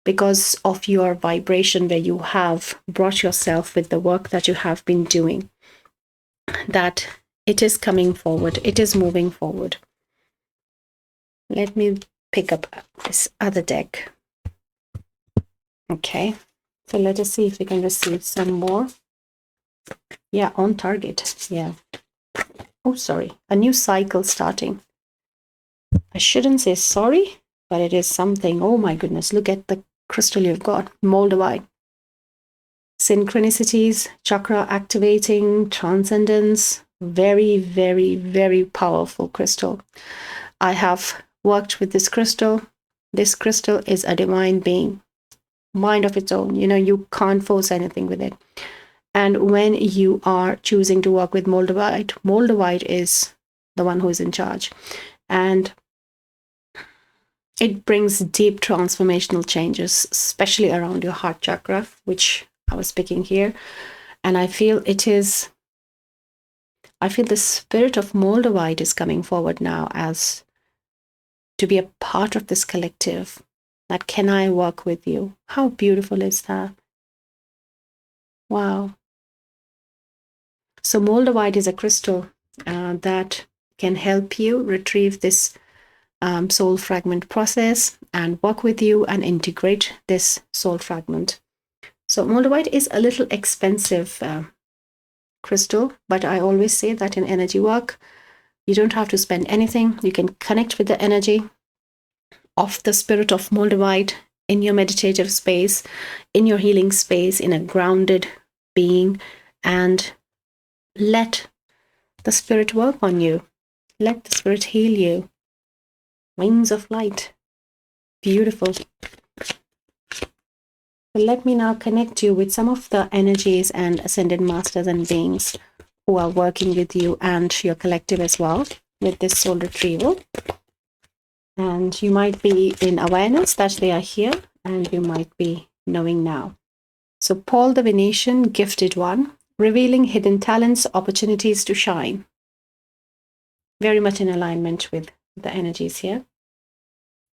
because of your vibration, where you have brought yourself with the work that you have been doing, that it is coming forward. It is moving forward. Let me pick up this other deck. Okay. So let us see if we can receive some more. Yeah, on target. Yeah. Oh, sorry. A new cycle starting. I shouldn't say sorry, but it is something. Oh my goodness. Look at the crystal you've got. Moldavite. Synchronicities, chakra activating, transcendence. Very, very, very powerful crystal. I have worked with this crystal. This crystal is a divine being. Mind of its own. You can't force anything with it. And when you are choosing to work with Moldavite is the one who is in charge. And it brings deep transformational changes, especially around your heart chakra, which I was picking here. And I feel the spirit of Moldavite is coming forward now as to be a part of this collective, that can I work with you? How beautiful is that? Wow. So moldavite is a crystal that can help you retrieve this soul fragment process and work with you and integrate this soul fragment. So moldavite is a little expensive crystal, but I always say that in energy work, you don't have to spend anything. You can connect with the energy of the spirit of moldavite in your meditative space, in your healing space, in a grounded being, and let the spirit work on you. Let the spirit heal you. Wings of light. Beautiful. Let me now connect you with some of the energies and ascended masters and beings who are working with you and your collective as well with this soul retrieval. And you might be in awareness that they are here, and you might be knowing now. So Paul the Venetian, gifted one, revealing hidden talents, opportunities to shine. Very much in alignment with the energies here.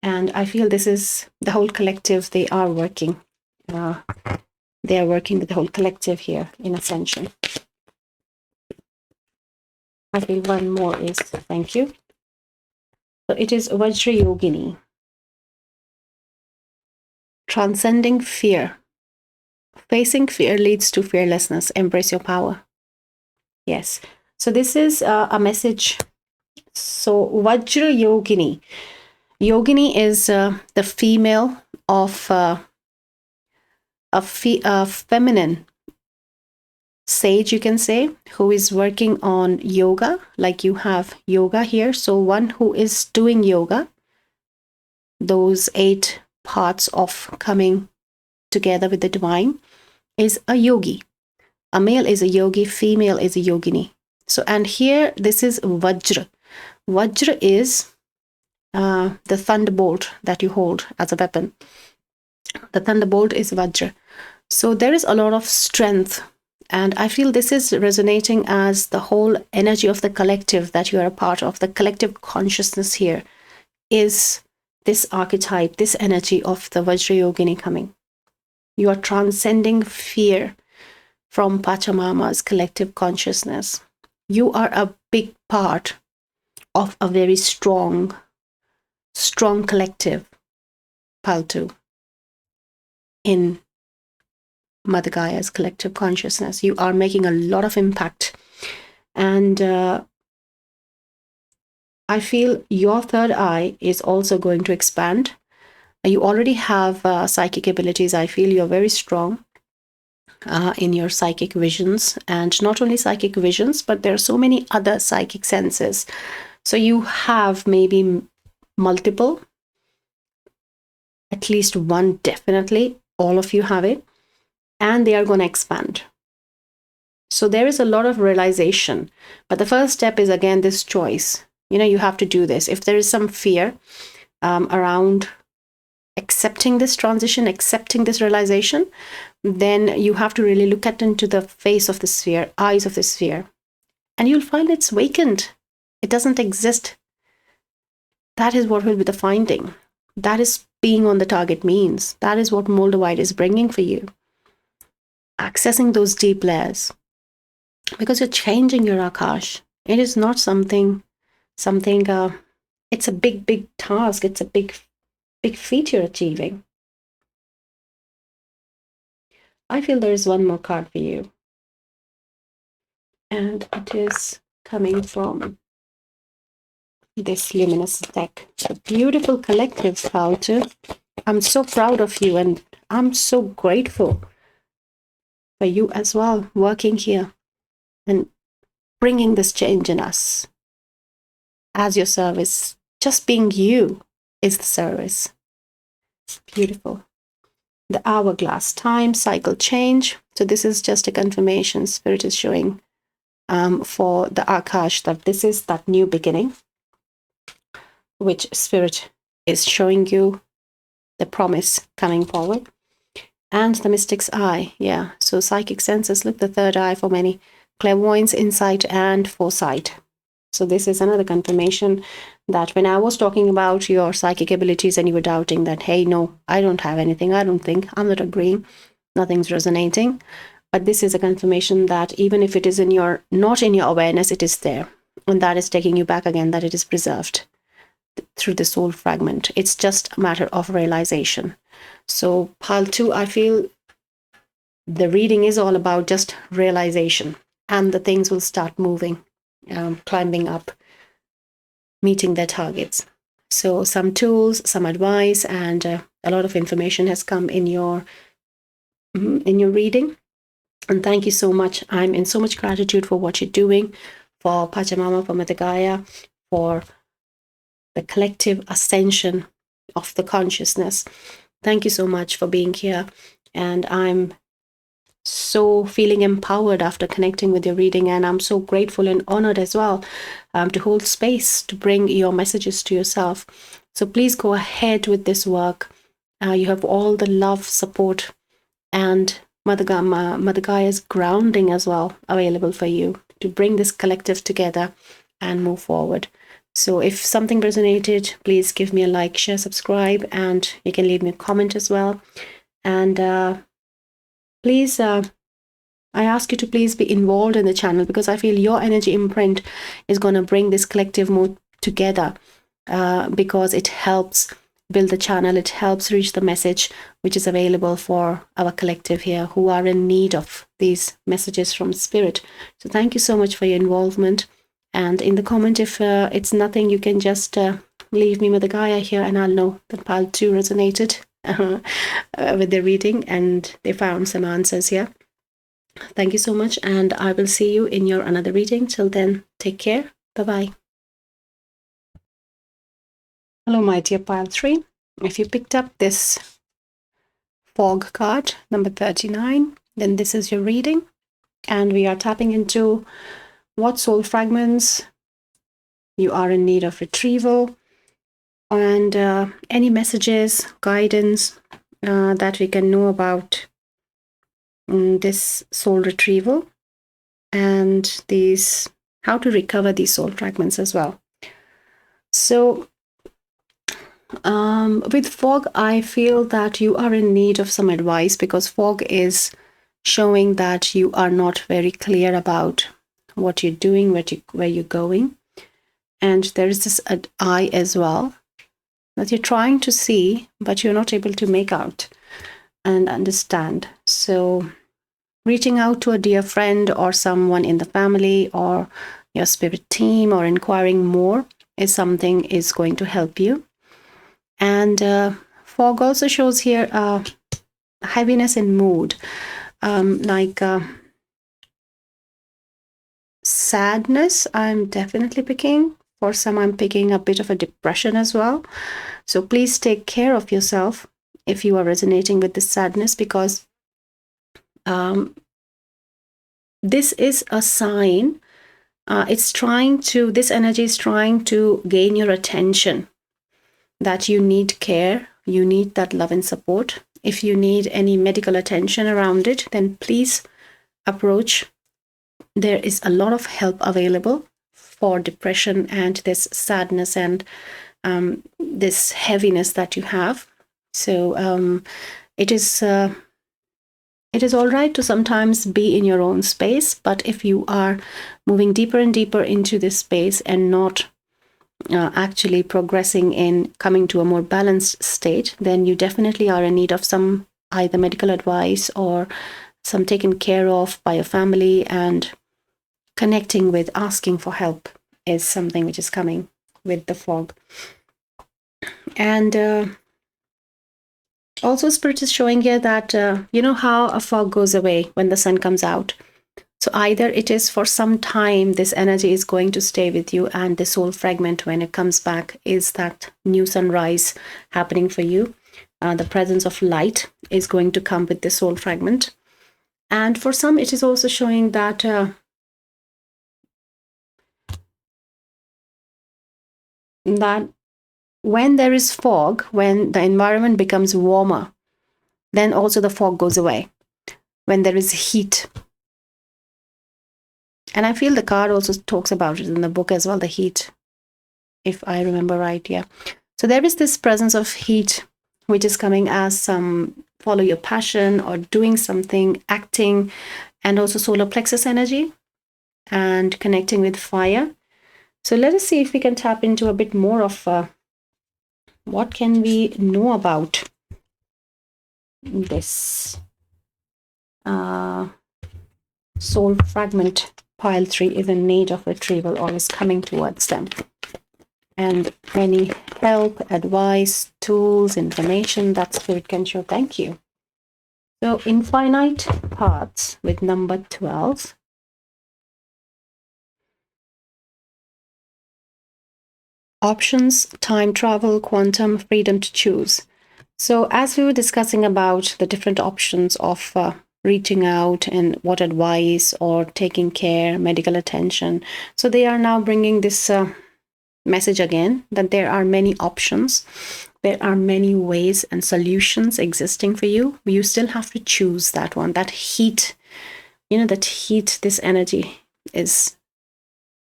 And I feel this is the whole collective. They are working. They are working with the whole collective here in ascension. I feel one more is, thank you. So it is Vajra Yogini. Transcending fear. Facing fear leads to fearlessness. Embrace your power. Yes. So this is a message. So Vajra Yogini. Yogini is the female of a feminine sage, you can say, who is working on yoga, like you have yoga here. So one who is doing yoga, those 8 parts of coming together with the divine, is a yogi. A male is a yogi, female is a yogini. So, and here this is Vajra. Vajra is the thunderbolt that you hold as a weapon. The thunderbolt is Vajra. So there is a lot of strength. And I feel this is resonating as the whole energy of the collective that you are a part of. The collective consciousness here is this archetype, this energy of the Vajra Yogini coming. You are transcending fear from Pachamama's collective consciousness. You are a big part of a very strong collective, Paltu, in Mother Gaia's collective consciousness. You are making a lot of impact. And I feel your third eye is also going to expand. You already have psychic abilities. I feel you're very strong in your psychic visions. And not only psychic visions, but there are so many other psychic senses. So you have maybe multiple, at least one definitely. All of you have it. And they are going to expand. So there is a lot of realization. But the first step is, again, this choice. You have to do this. If there is some fear around accepting this transition, accepting this realization, then you have to really look into the face of the sphere, eyes of the sphere. And you'll find it's vacant. It doesn't exist. That is what will be the finding. That is being on the target means. That is what moldavite is bringing for you. Accessing those deep layers, because you're changing your Akash. It is not something, it's a big task. It's a big feat you're achieving. I feel there is one more card for you. And it is coming from this luminous deck. A beautiful collective, Paltu. I'm so proud of you, and I'm so grateful for you as well, working here and bringing this change in us as your service. Just being you is the service. It's beautiful. The hourglass, time, cycle, change. So this is just a confirmation. Spirit is showing for the Akash that this is that new beginning, which Spirit is showing you the promise coming forward. And the mystic's eye, yeah. So psychic senses, look, the third eye for many. Clairvoyance, insight, and foresight. So this is another confirmation that when I was talking about your psychic abilities and you were doubting that, hey, no, I don't have anything, I don't think, I'm not agreeing, nothing's resonating. But this is a confirmation that even if it is not in your awareness, it is there. And that is taking you back again, that it is preserved through the soul fragment. It's just a matter of realization. So pile 2, I feel the reading is all about just realization, and the things will start moving, climbing up, meeting their targets. So some tools, some advice, and a lot of information has come in your reading. And thank you so much. I'm in so much gratitude for what you're doing, for Pachamama, for Mother Gaia, for the collective ascension of the consciousness. Thank you so much for being here. And I'm so feeling empowered after connecting with your reading. And I'm so grateful and honored as well to hold space to bring your messages to yourself. So please go ahead with this work. You have all the love, support, and Mother Gaia's grounding as well available for you to bring this collective together and move forward. So if something resonated, please give me a like, share, subscribe, and you can leave me a comment as well. And please, I ask you to please be involved in the channel, because I feel your energy imprint is going to bring this collective more together, because it helps build the channel, it helps reach the message which is available for our collective here who are in need of these messages from spirit. So thank you so much for your involvement. And in the comment, if it's nothing, you can just leave me Mother Gaia here, and I'll know that pile 2 resonated with the reading and they found some answers here. Thank you so much, and I will see you in your another reading. Till then, take care. Bye-bye. Hello, my dear pile 3. If you picked up this fog card, number 39, then this is your reading. And we are tapping into what soul fragments you are in need of retrieval, and any messages, guidance that we can know about this soul retrieval, and these how to recover these soul fragments as well. So with fog, I feel that you are in need of some advice, because fog is showing that you are not very clear about what you're doing, where you're going. And there is this eye as well that you're trying to see, but you're not able to make out and understand. So reaching out to a dear friend or someone in the family or your spirit team, or inquiring more, is something is going to help you. And fog also shows here heaviness in mood, like sadness. I'm definitely picking. For some, I'm picking a bit of a depression as well. So please take care of yourself if you are resonating with this sadness, because this is a sign. This energy is trying to gain your attention, that you need care, you need that love and support. If you need any medical attention around it, then please approach. There is a lot of help available for depression and this sadness and this heaviness that you have. So it is all right to sometimes be in your own space, but if you are moving deeper and deeper into this space and not actually progressing in coming to a more balanced state, then you definitely are in need of some either medical advice or some taken care of by your family, and connecting with asking for help is something which is coming with the fog. And also spirit is showing here that you know how a fog goes away when the sun comes out. So either it is for some time, this energy is going to stay with you, and the soul fragment, when it comes back, is that new sunrise happening for you. The presence of light is going to come with the soul fragment. And for some, it is also showing that that when there is fog, when the environment becomes warmer, then also the fog goes away. When there is heat And I feel the card also talks about it in the book as well, the heat, if I remember right. Yeah. So there is this presence of heat, which is coming as some follow your passion or doing something, acting, and also solar plexus energy and connecting with fire. So let us see if we can tap into a bit more of what can we know about this soul fragment. Pile 3 is in need of retrieval or is coming towards them. And any help, advice, tools, information that Spirit can show. Thank you. So infinite paths with number 12. Options, time travel, quantum, freedom to choose. So as we were discussing about the different options of reaching out and what advice or taking care, medical attention. So they are now bringing this message again that there are many options. There are many ways and solutions existing for you. You still have to choose that one. That heat, that heat, this energy is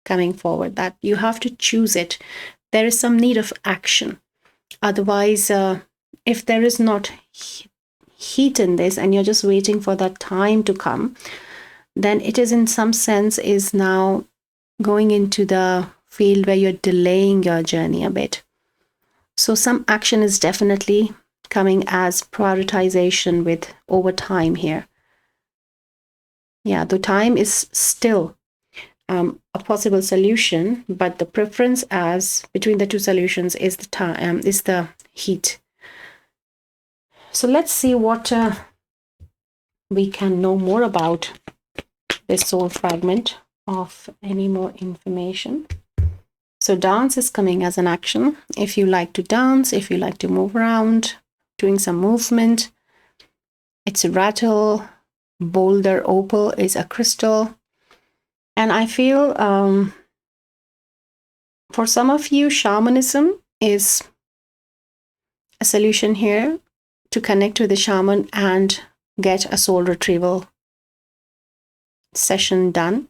coming forward, that you have to choose it. There is some need of action. Otherwise, if there is not heat in this and you're just waiting for that time to come, then it is in some sense is now going into the field where you're delaying your journey a bit. So some action is definitely coming as prioritization with over time here. Yeah, the time is still a possible solution, but the preference as between the two solutions is the time, is the heat. So let's see what we can know more about this soul fragment of any more information. So dance is coming as an action. If you like to dance, if you like to move around, doing some movement, it's a rattle. Boulder opal is a crystal. And I feel for some of you, shamanism is a solution here to connect with the shaman and get a soul retrieval session done.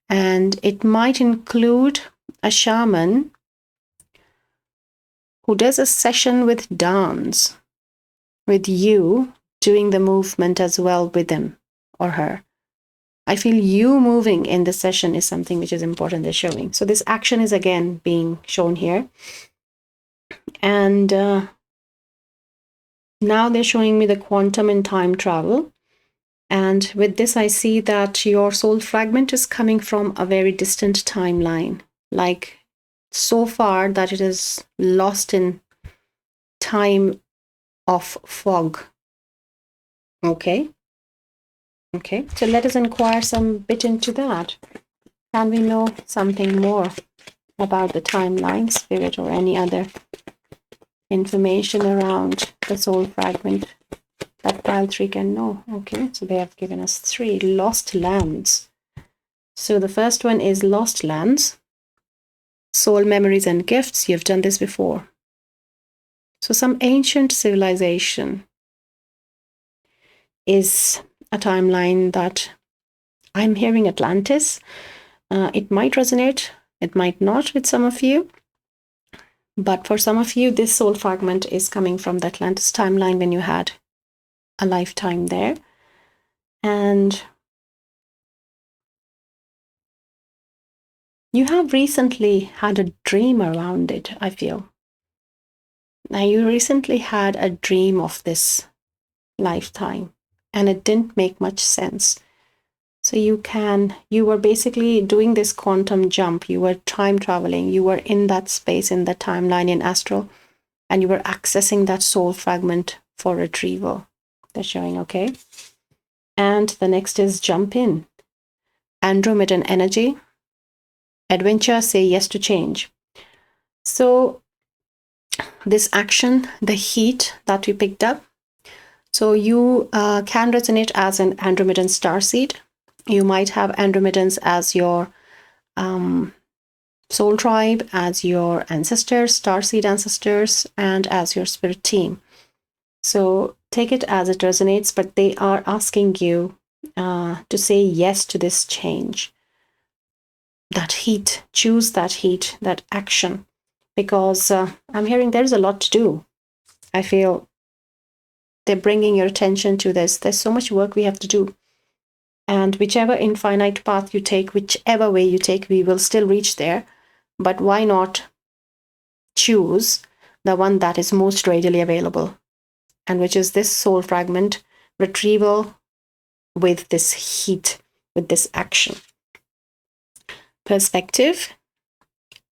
And it might include a shaman who does a session with dance, with you doing the movement as well with him or her. I feel you moving in the session is something which is important, they're showing. So this action is again being shown here. And now they're showing me the quantum and time travel. And with this, I see that your soul fragment is coming from a very distant timeline, like so far that it is lost in time of fog. Okay. So let us inquire some bit into that. Can we know something more about the timeline, Spirit, or any other information around the soul fragment that pile 3 can know? Okay, so they have given us 3 lost lands. So the first one is lost lands, soul memories and gifts. You've done this before. So some ancient civilization is a timeline that I'm hearing Atlantis. It might resonate, it might not with some of you. But for some of you, this soul fragment is coming from the Atlantis timeline when you had a lifetime there. And you have recently had a dream around it, I feel. Now, you recently had a dream of this lifetime, and it didn't make much sense. So you were basically doing this quantum jump. You were time traveling. You were in that space, in the timeline, in astral, and you were accessing that soul fragment for retrieval. They're showing, okay? And the next is jump in. Andromedan energy. Adventure, say yes to change. So this action, the heat that we picked up. So you can resonate as an Andromedan starseed. You might have Andromedans as your soul tribe, as your ancestors, starseed ancestors, and as your spirit team. So take it as it resonates, but they are asking you to say yes to this change. that heat, choose that heat, that action, because I'm hearing there's a lot to do. I feel they're bringing your attention to this. There's so much work we have to do. And whichever infinite path you take, whichever way you take, we will still reach there. But why not choose the one that is most readily available, and which is this soul fragment retrieval with this heat, with this action. Perspective.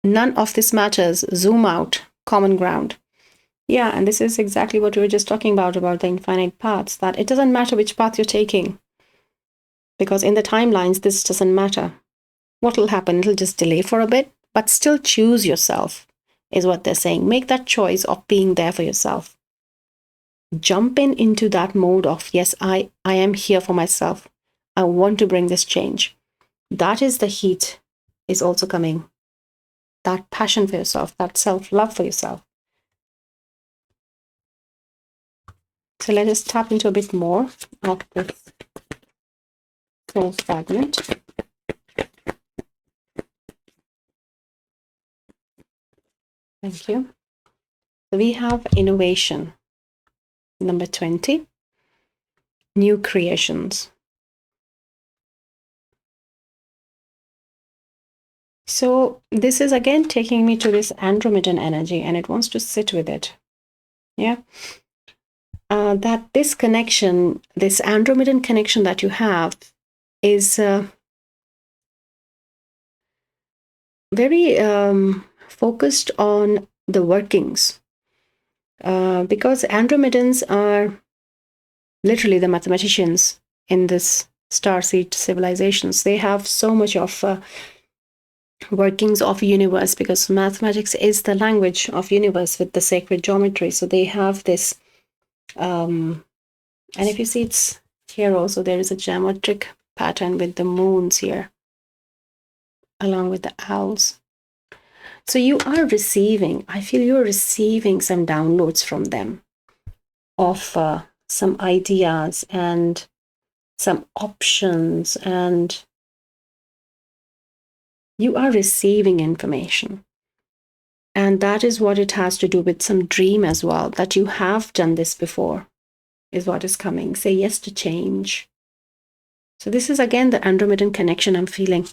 None of this matters. Zoom out. Common ground. Yeah, and this is exactly what we were just talking about the infinite paths, that it doesn't matter which path you're taking, because in the timelines, this doesn't matter. What will happen? It'll just delay for a bit, but still choose yourself, is what they're saying. Make that choice of being there for yourself. Jump into that mode of, yes, I am here for myself. I want to bring this change. That is the heat is also coming. That passion for yourself, that self-love for yourself. So let us tap into a bit more of this soul fragment. Thank you. So we have innovation. Number 20. New creations. So this is again taking me to this Andromedan energy, and it wants to sit with it. Yeah. That this connection, this Andromedan connection that you have is very focused on the workings. Because Andromedans are literally the mathematicians in this starseed civilizations. They have so much of workings of universe, because mathematics is the language of universe with the sacred geometry. So they have this, and if you see, it's here also, there is a geometric pattern with the moons here, along with the owls. So you are receiving, I feel you're receiving some downloads from them of some ideas and some options, and you are receiving information. And that is what it has to do with some dream as well, that you have done this before, is what is coming. Say yes to change. So this is again the Andromedan connection I'm feeling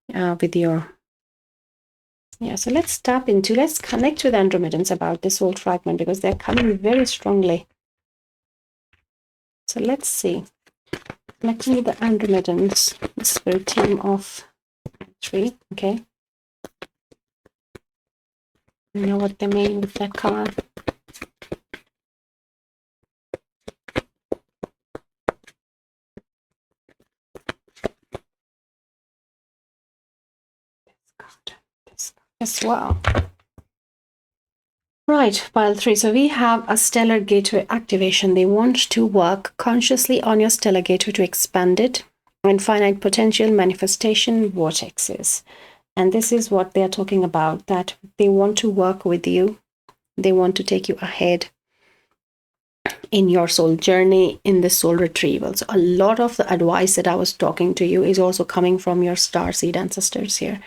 with your. Yeah, so let's connect with Andromedans about this old fragment, because they're coming very strongly. So let's see. Connecting with the Andromedans, the spirit team of 3, okay? You know what they mean with that card. This card as well. Right, pile 3. So we have a stellar gateway activation. They want to work consciously on your stellar gateway to expand it. Infinite potential manifestation vortexes. And this is what they're talking about, that they want to work with you. They want to take you ahead in your soul journey, in the soul retrieval. So a lot of the advice that I was talking to you is also coming from your starseed ancestors here,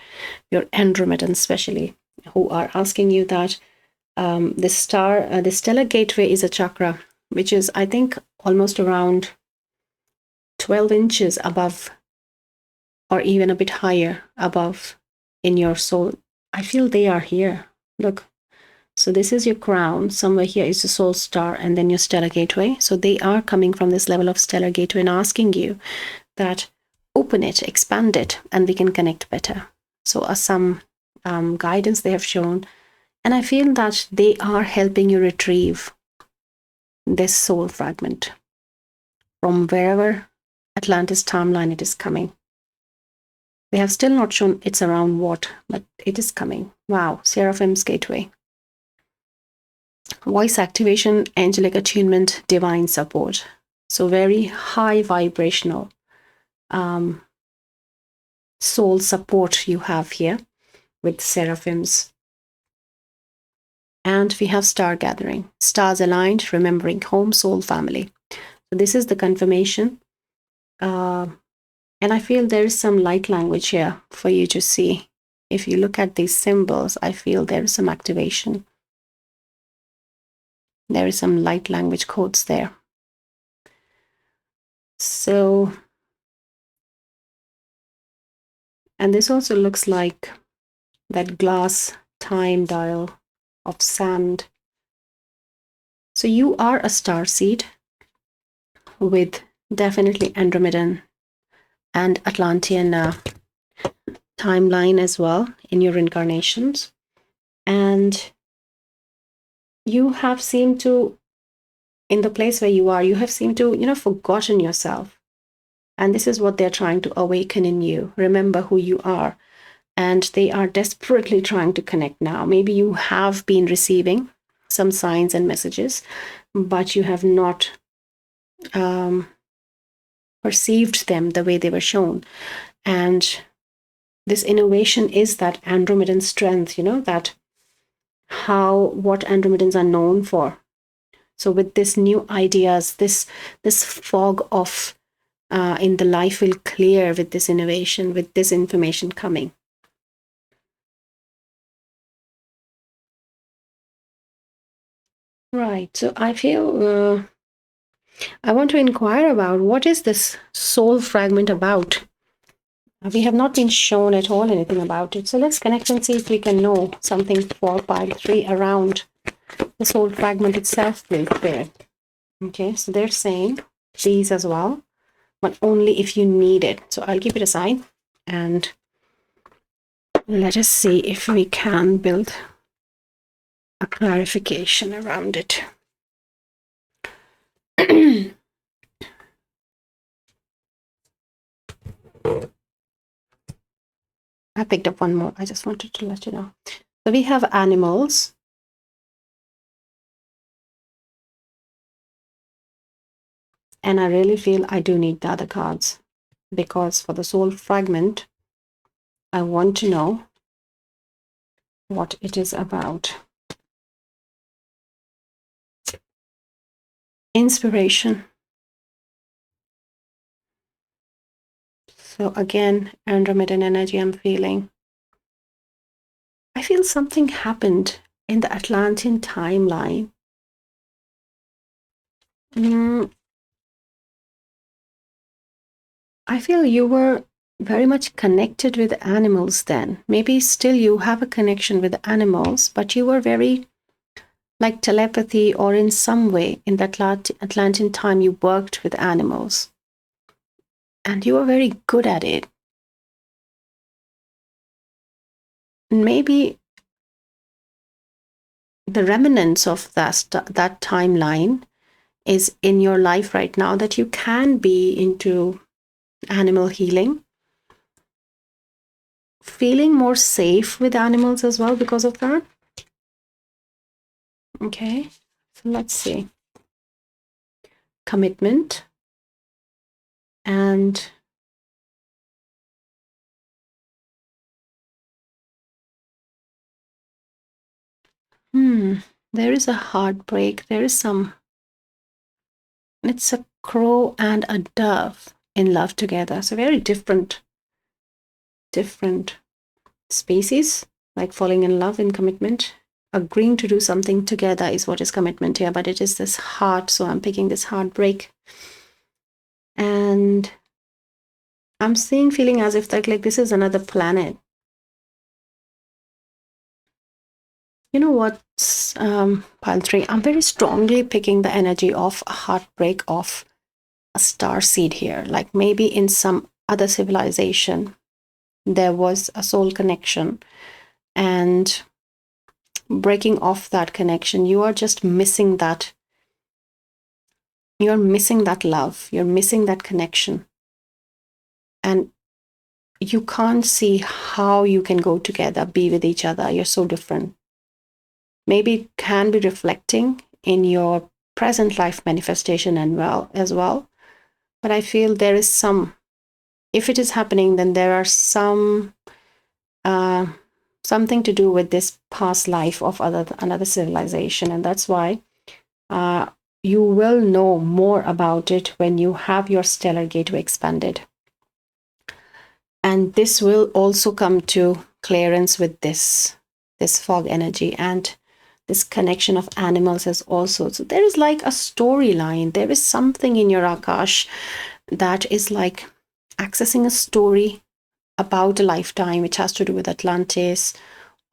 your Andromedans especially, who are asking you that the stellar gateway is a chakra, which is, I think, almost around 12 inches above, or even a bit higher above in your soul. I feel they are here. Look. So this is your crown. Somewhere here is the soul star, and then your stellar gateway. So they are coming from this level of stellar gateway and asking you that open it, expand it, and we can connect better. So some guidance they have shown. And I feel that they are helping you retrieve this soul fragment from wherever Atlantis timeline it is coming. They have still not shown it's around what, but it is coming. Wow, Seraphim's gateway. Voice activation, angelic attunement, divine support. So very high vibrational soul support you have here with Seraphims. And we have star gathering, stars aligned, remembering home, soul, family. So this is the confirmation And I feel there is some light language here for you to see. If you look at these symbols, I feel there is some activation. There is some light language codes there. So, and this also looks like that glass time dial of sand. So you are a star seed with definitely Andromedan and Atlantean timeline as well in your incarnations. And you have seemed to, in the place where you are, you have seemed to, forgotten yourself. And this is what they're trying to awaken in you. Remember who you are. And they are desperately trying to connect now. Maybe you have been receiving some signs and messages, but you have not perceived them the way they were shown. And this innovation is that Andromedan strength, that what Andromedans are known for. So with this new ideas, this fog of in the life will clear with this innovation, with this information coming. Right. So I feel I want to inquire about what is this soul fragment about? We have not been shown at all anything about it. So let's connect and see if we can know something for pile 3 around the soul fragment itself, please, there. Okay, so they're saying these as well, but only if you need it. So I'll keep it aside and let us see if we can build a clarification around it. I picked up one more. I just wanted to let you know. So we have animals. And I really feel I do need the other cards, because for the soul fragment, I want to know what it is about. Inspiration. So again, Andromedan energy I'm feeling. I feel something happened in the Atlantean timeline. I feel you were very much connected with animals then. Maybe still you have a connection with animals, but you were very like telepathy, or in some way in that Atlantean time you worked with animals. And you were very good at it. Maybe the remnants of that timeline is in your life right now, that you can be into animal healing, feeling more safe with animals as well because of that. Okay, so let's see. Commitment and there is a heartbreak. There is some, it's a crow and a dove in love together. So very different species, like falling in love in commitment. Agreeing to do something together is what is commitment here, but it is this heart. So I'm picking this heartbreak. And I'm feeling as if like this is another planet. You know what, pile 3, I'm very strongly picking the energy of a heartbreak of a star seed here. Like maybe in some other civilization, there was a soul connection, and breaking off that connection, you are just missing that. You're missing that love. You're missing that connection. And you can't see how you can go together, be with each other. You're so different. Maybe it can be reflecting in your present life manifestation as well. But I feel there is some, if it is happening, then there are some something to do with this past life of another civilization. And that's why you will know more about it when you have your stellar gateway expanded. And this will also come to clearance with this fog energy, and this connection of animals is also. So there is like a storyline. There is something in your Akash that is like accessing a story about a lifetime, which has to do with Atlantis,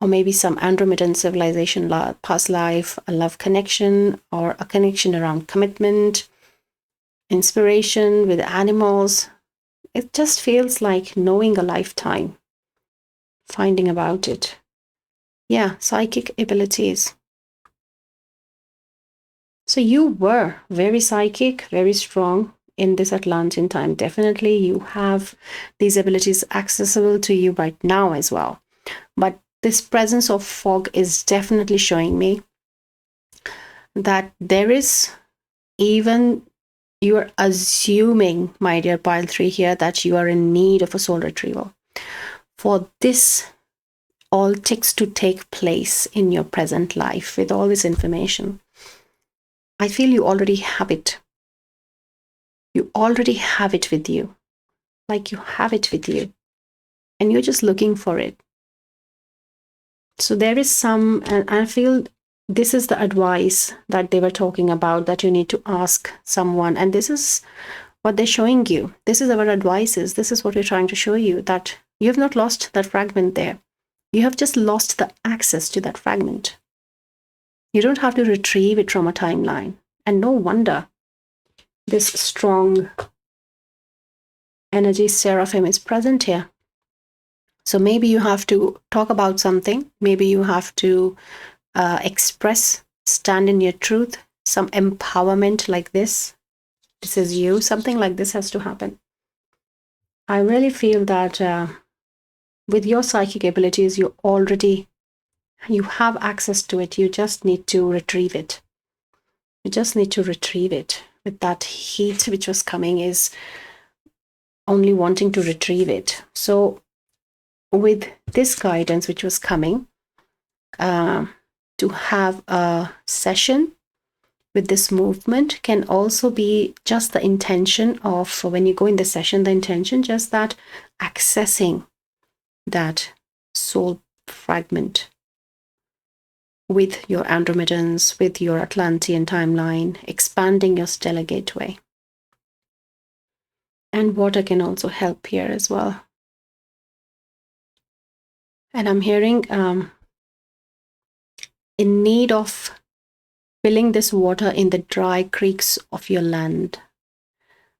or maybe some Andromedan civilization, past life, a love connection, or a connection around commitment, inspiration with animals. It just feels like knowing a lifetime, finding about it. Yeah, psychic abilities. So you were very psychic, very strong in this Atlantean time. Definitely you have these abilities accessible to you right now as well. But this presence of fog is definitely showing me that there is, even you are assuming, my dear pile 3 here, that you are in need of a soul retrieval. For this all ticks to take place in your present life with all this information, I feel you already have it. You already have it with you. Like you have it with you. And you're just looking for it. So there is some, and I feel this is the advice that they were talking about, that you need to ask someone. And this is what they're showing you. This is our advices. This is what we're trying to show you, that you have not lost that fragment there. You have just lost the access to that fragment. You don't have to retrieve it from a timeline. And no wonder this strong energy seraphim is present here. So maybe you have to talk about something. Maybe you have to express, stand in your truth, some empowerment like this. This is you. Something like this has to happen. I really feel that with your psychic abilities, you have access to it. You just need to retrieve it. You just need to retrieve it. With that heat which was coming, is only wanting to retrieve it. So with this guidance which was coming, to have a session with this movement can also be just the intention of, when you go in the session, the intention just that accessing that soul fragment with your Andromedans, with your Atlantean timeline, expanding your stellar gateway. And water can also help here as well. And I'm hearing in need of filling this water in the dry creeks of your land.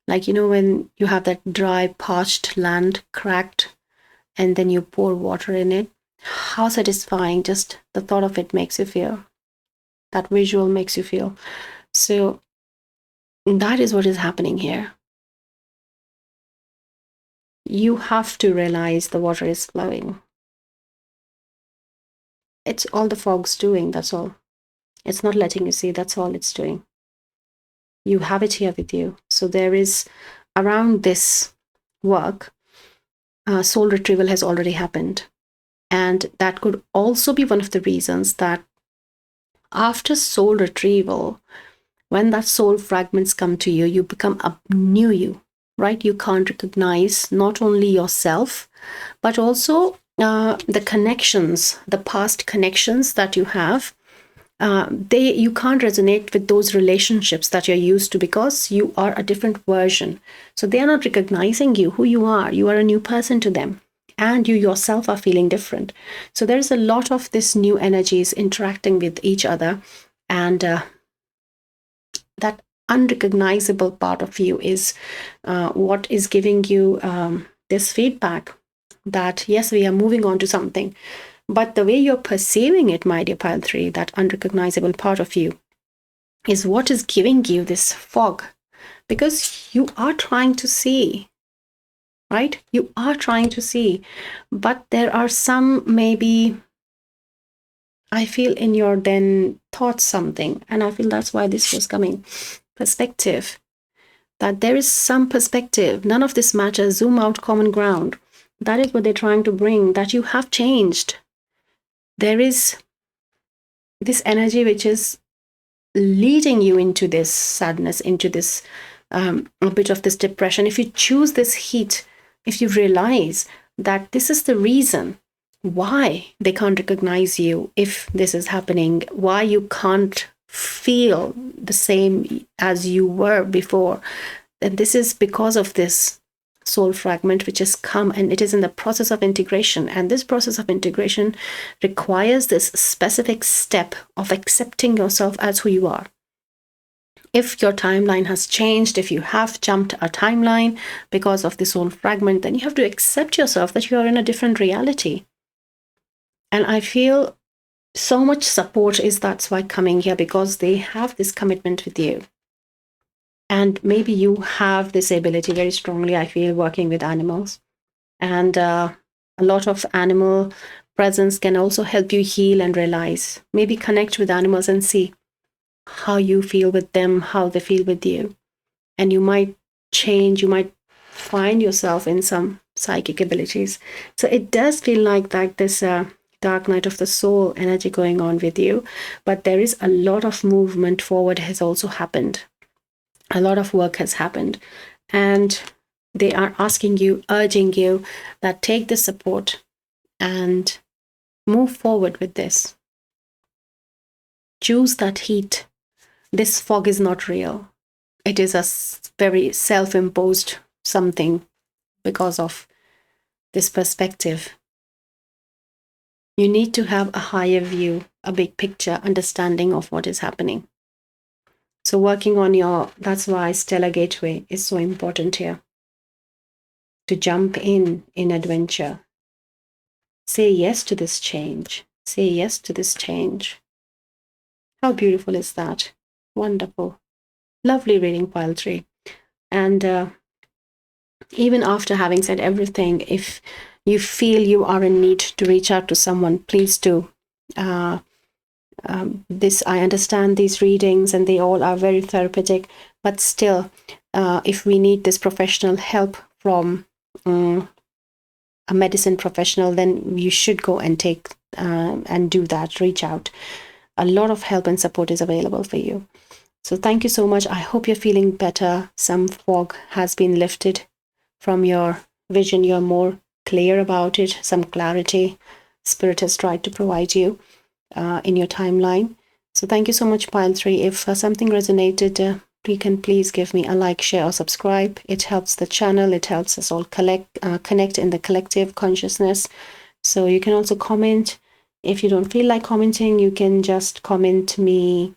Like, when you have that dry, parched land, cracked, and then you pour water in it, how satisfying just the thought of it makes you feel. That visual makes you feel. So that is what is happening here. You have to realize the water is flowing. It's all the fog's doing, that's all. It's not letting you see, that's all it's doing. You have it here with you. So there is, around this work, soul retrieval has already happened. And that could also be one of the reasons that after soul retrieval, when that soul fragments come to you, you become a new you, right? You can't recognize not only yourself, but also the connections, the past connections that you have. You can't resonate with those relationships that you're used to, because you are a different version. So they are not recognizing you, who you are. You are a new person to them, and you yourself are feeling different. So there's a lot of this new energies interacting with each other, and that unrecognizable part of you is what is giving you this feedback that yes, we are moving on to something. But the way you're perceiving it, my dear pile 3, that unrecognizable part of you, is what is giving you this fog. Because you are trying to see, right? You are trying to see. But there are some, maybe, I feel in your then thoughts something. And I feel that's why this was coming. Perspective. That there is some perspective. None of this matters. Zoom out, common ground. That is what they're trying to bring, that you have changed. There is this energy which is leading you into this sadness, into this a bit of this depression. If you choose this heat, if you realize that this is the reason why they can't recognize you if this is happening, why you can't feel the same as you were before. And this is because of this soul fragment which has come, and it is in the process of integration. And this process of integration requires this specific step of accepting yourself as who you are. If your timeline has changed, if you have jumped a timeline because of the soul fragment, then you have to accept yourself that you are in a different reality. And I feel so much support is that's why coming here, because they have this commitment with you. And maybe you have this ability very strongly, I feel, working with animals. And a lot of animal presence can also help you heal and realize. Maybe connect with animals and see how you feel with them, how they feel with you. And you might change, you might find yourself in some psychic abilities. So it does feel like that this dark night of the soul energy going on with you, but there is a lot of movement forward has also happened. A lot of work has happened, and they are asking you, urging you that take the support and move forward with this. Choose that heat. This fog is not real. It is a very self-imposed something because of this perspective. You need to have a higher view, a big picture understanding of what is happening. So working on that's why Stellar Gateway is so important here. To jump in adventure. Say yes to this change. Say yes to this change. How beautiful is that? Wonderful. Lovely reading, pile 3. And even after having said everything, if you feel you are in need to reach out to someone, please do. This, I understand these readings and they all are very therapeutic, but still, if we need this professional help from a medicine professional, then you should go and take and do that, reach out. A lot of help and support is available for you. So thank you so much. I hope you're feeling better. Some fog has been lifted from your vision. You're more clear about it. Some clarity Spirit has tried to provide you in your timeline. So thank you so much, pile 3. If something resonated, you can please give me a like, share, or subscribe. It helps the channel. It helps us all connect in the collective consciousness. So you can also comment. If you don't feel like commenting, you can just comment me.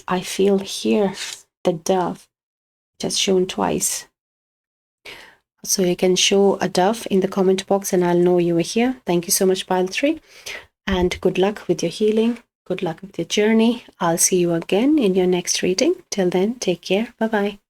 I feel here the dove just shown twice. So you can show a dove in the comment box and I'll know you are here. Thank you so much, pile 3. And good luck with your healing. Good luck with your journey. I'll see you again in your next reading. Till then, take care. Bye-bye.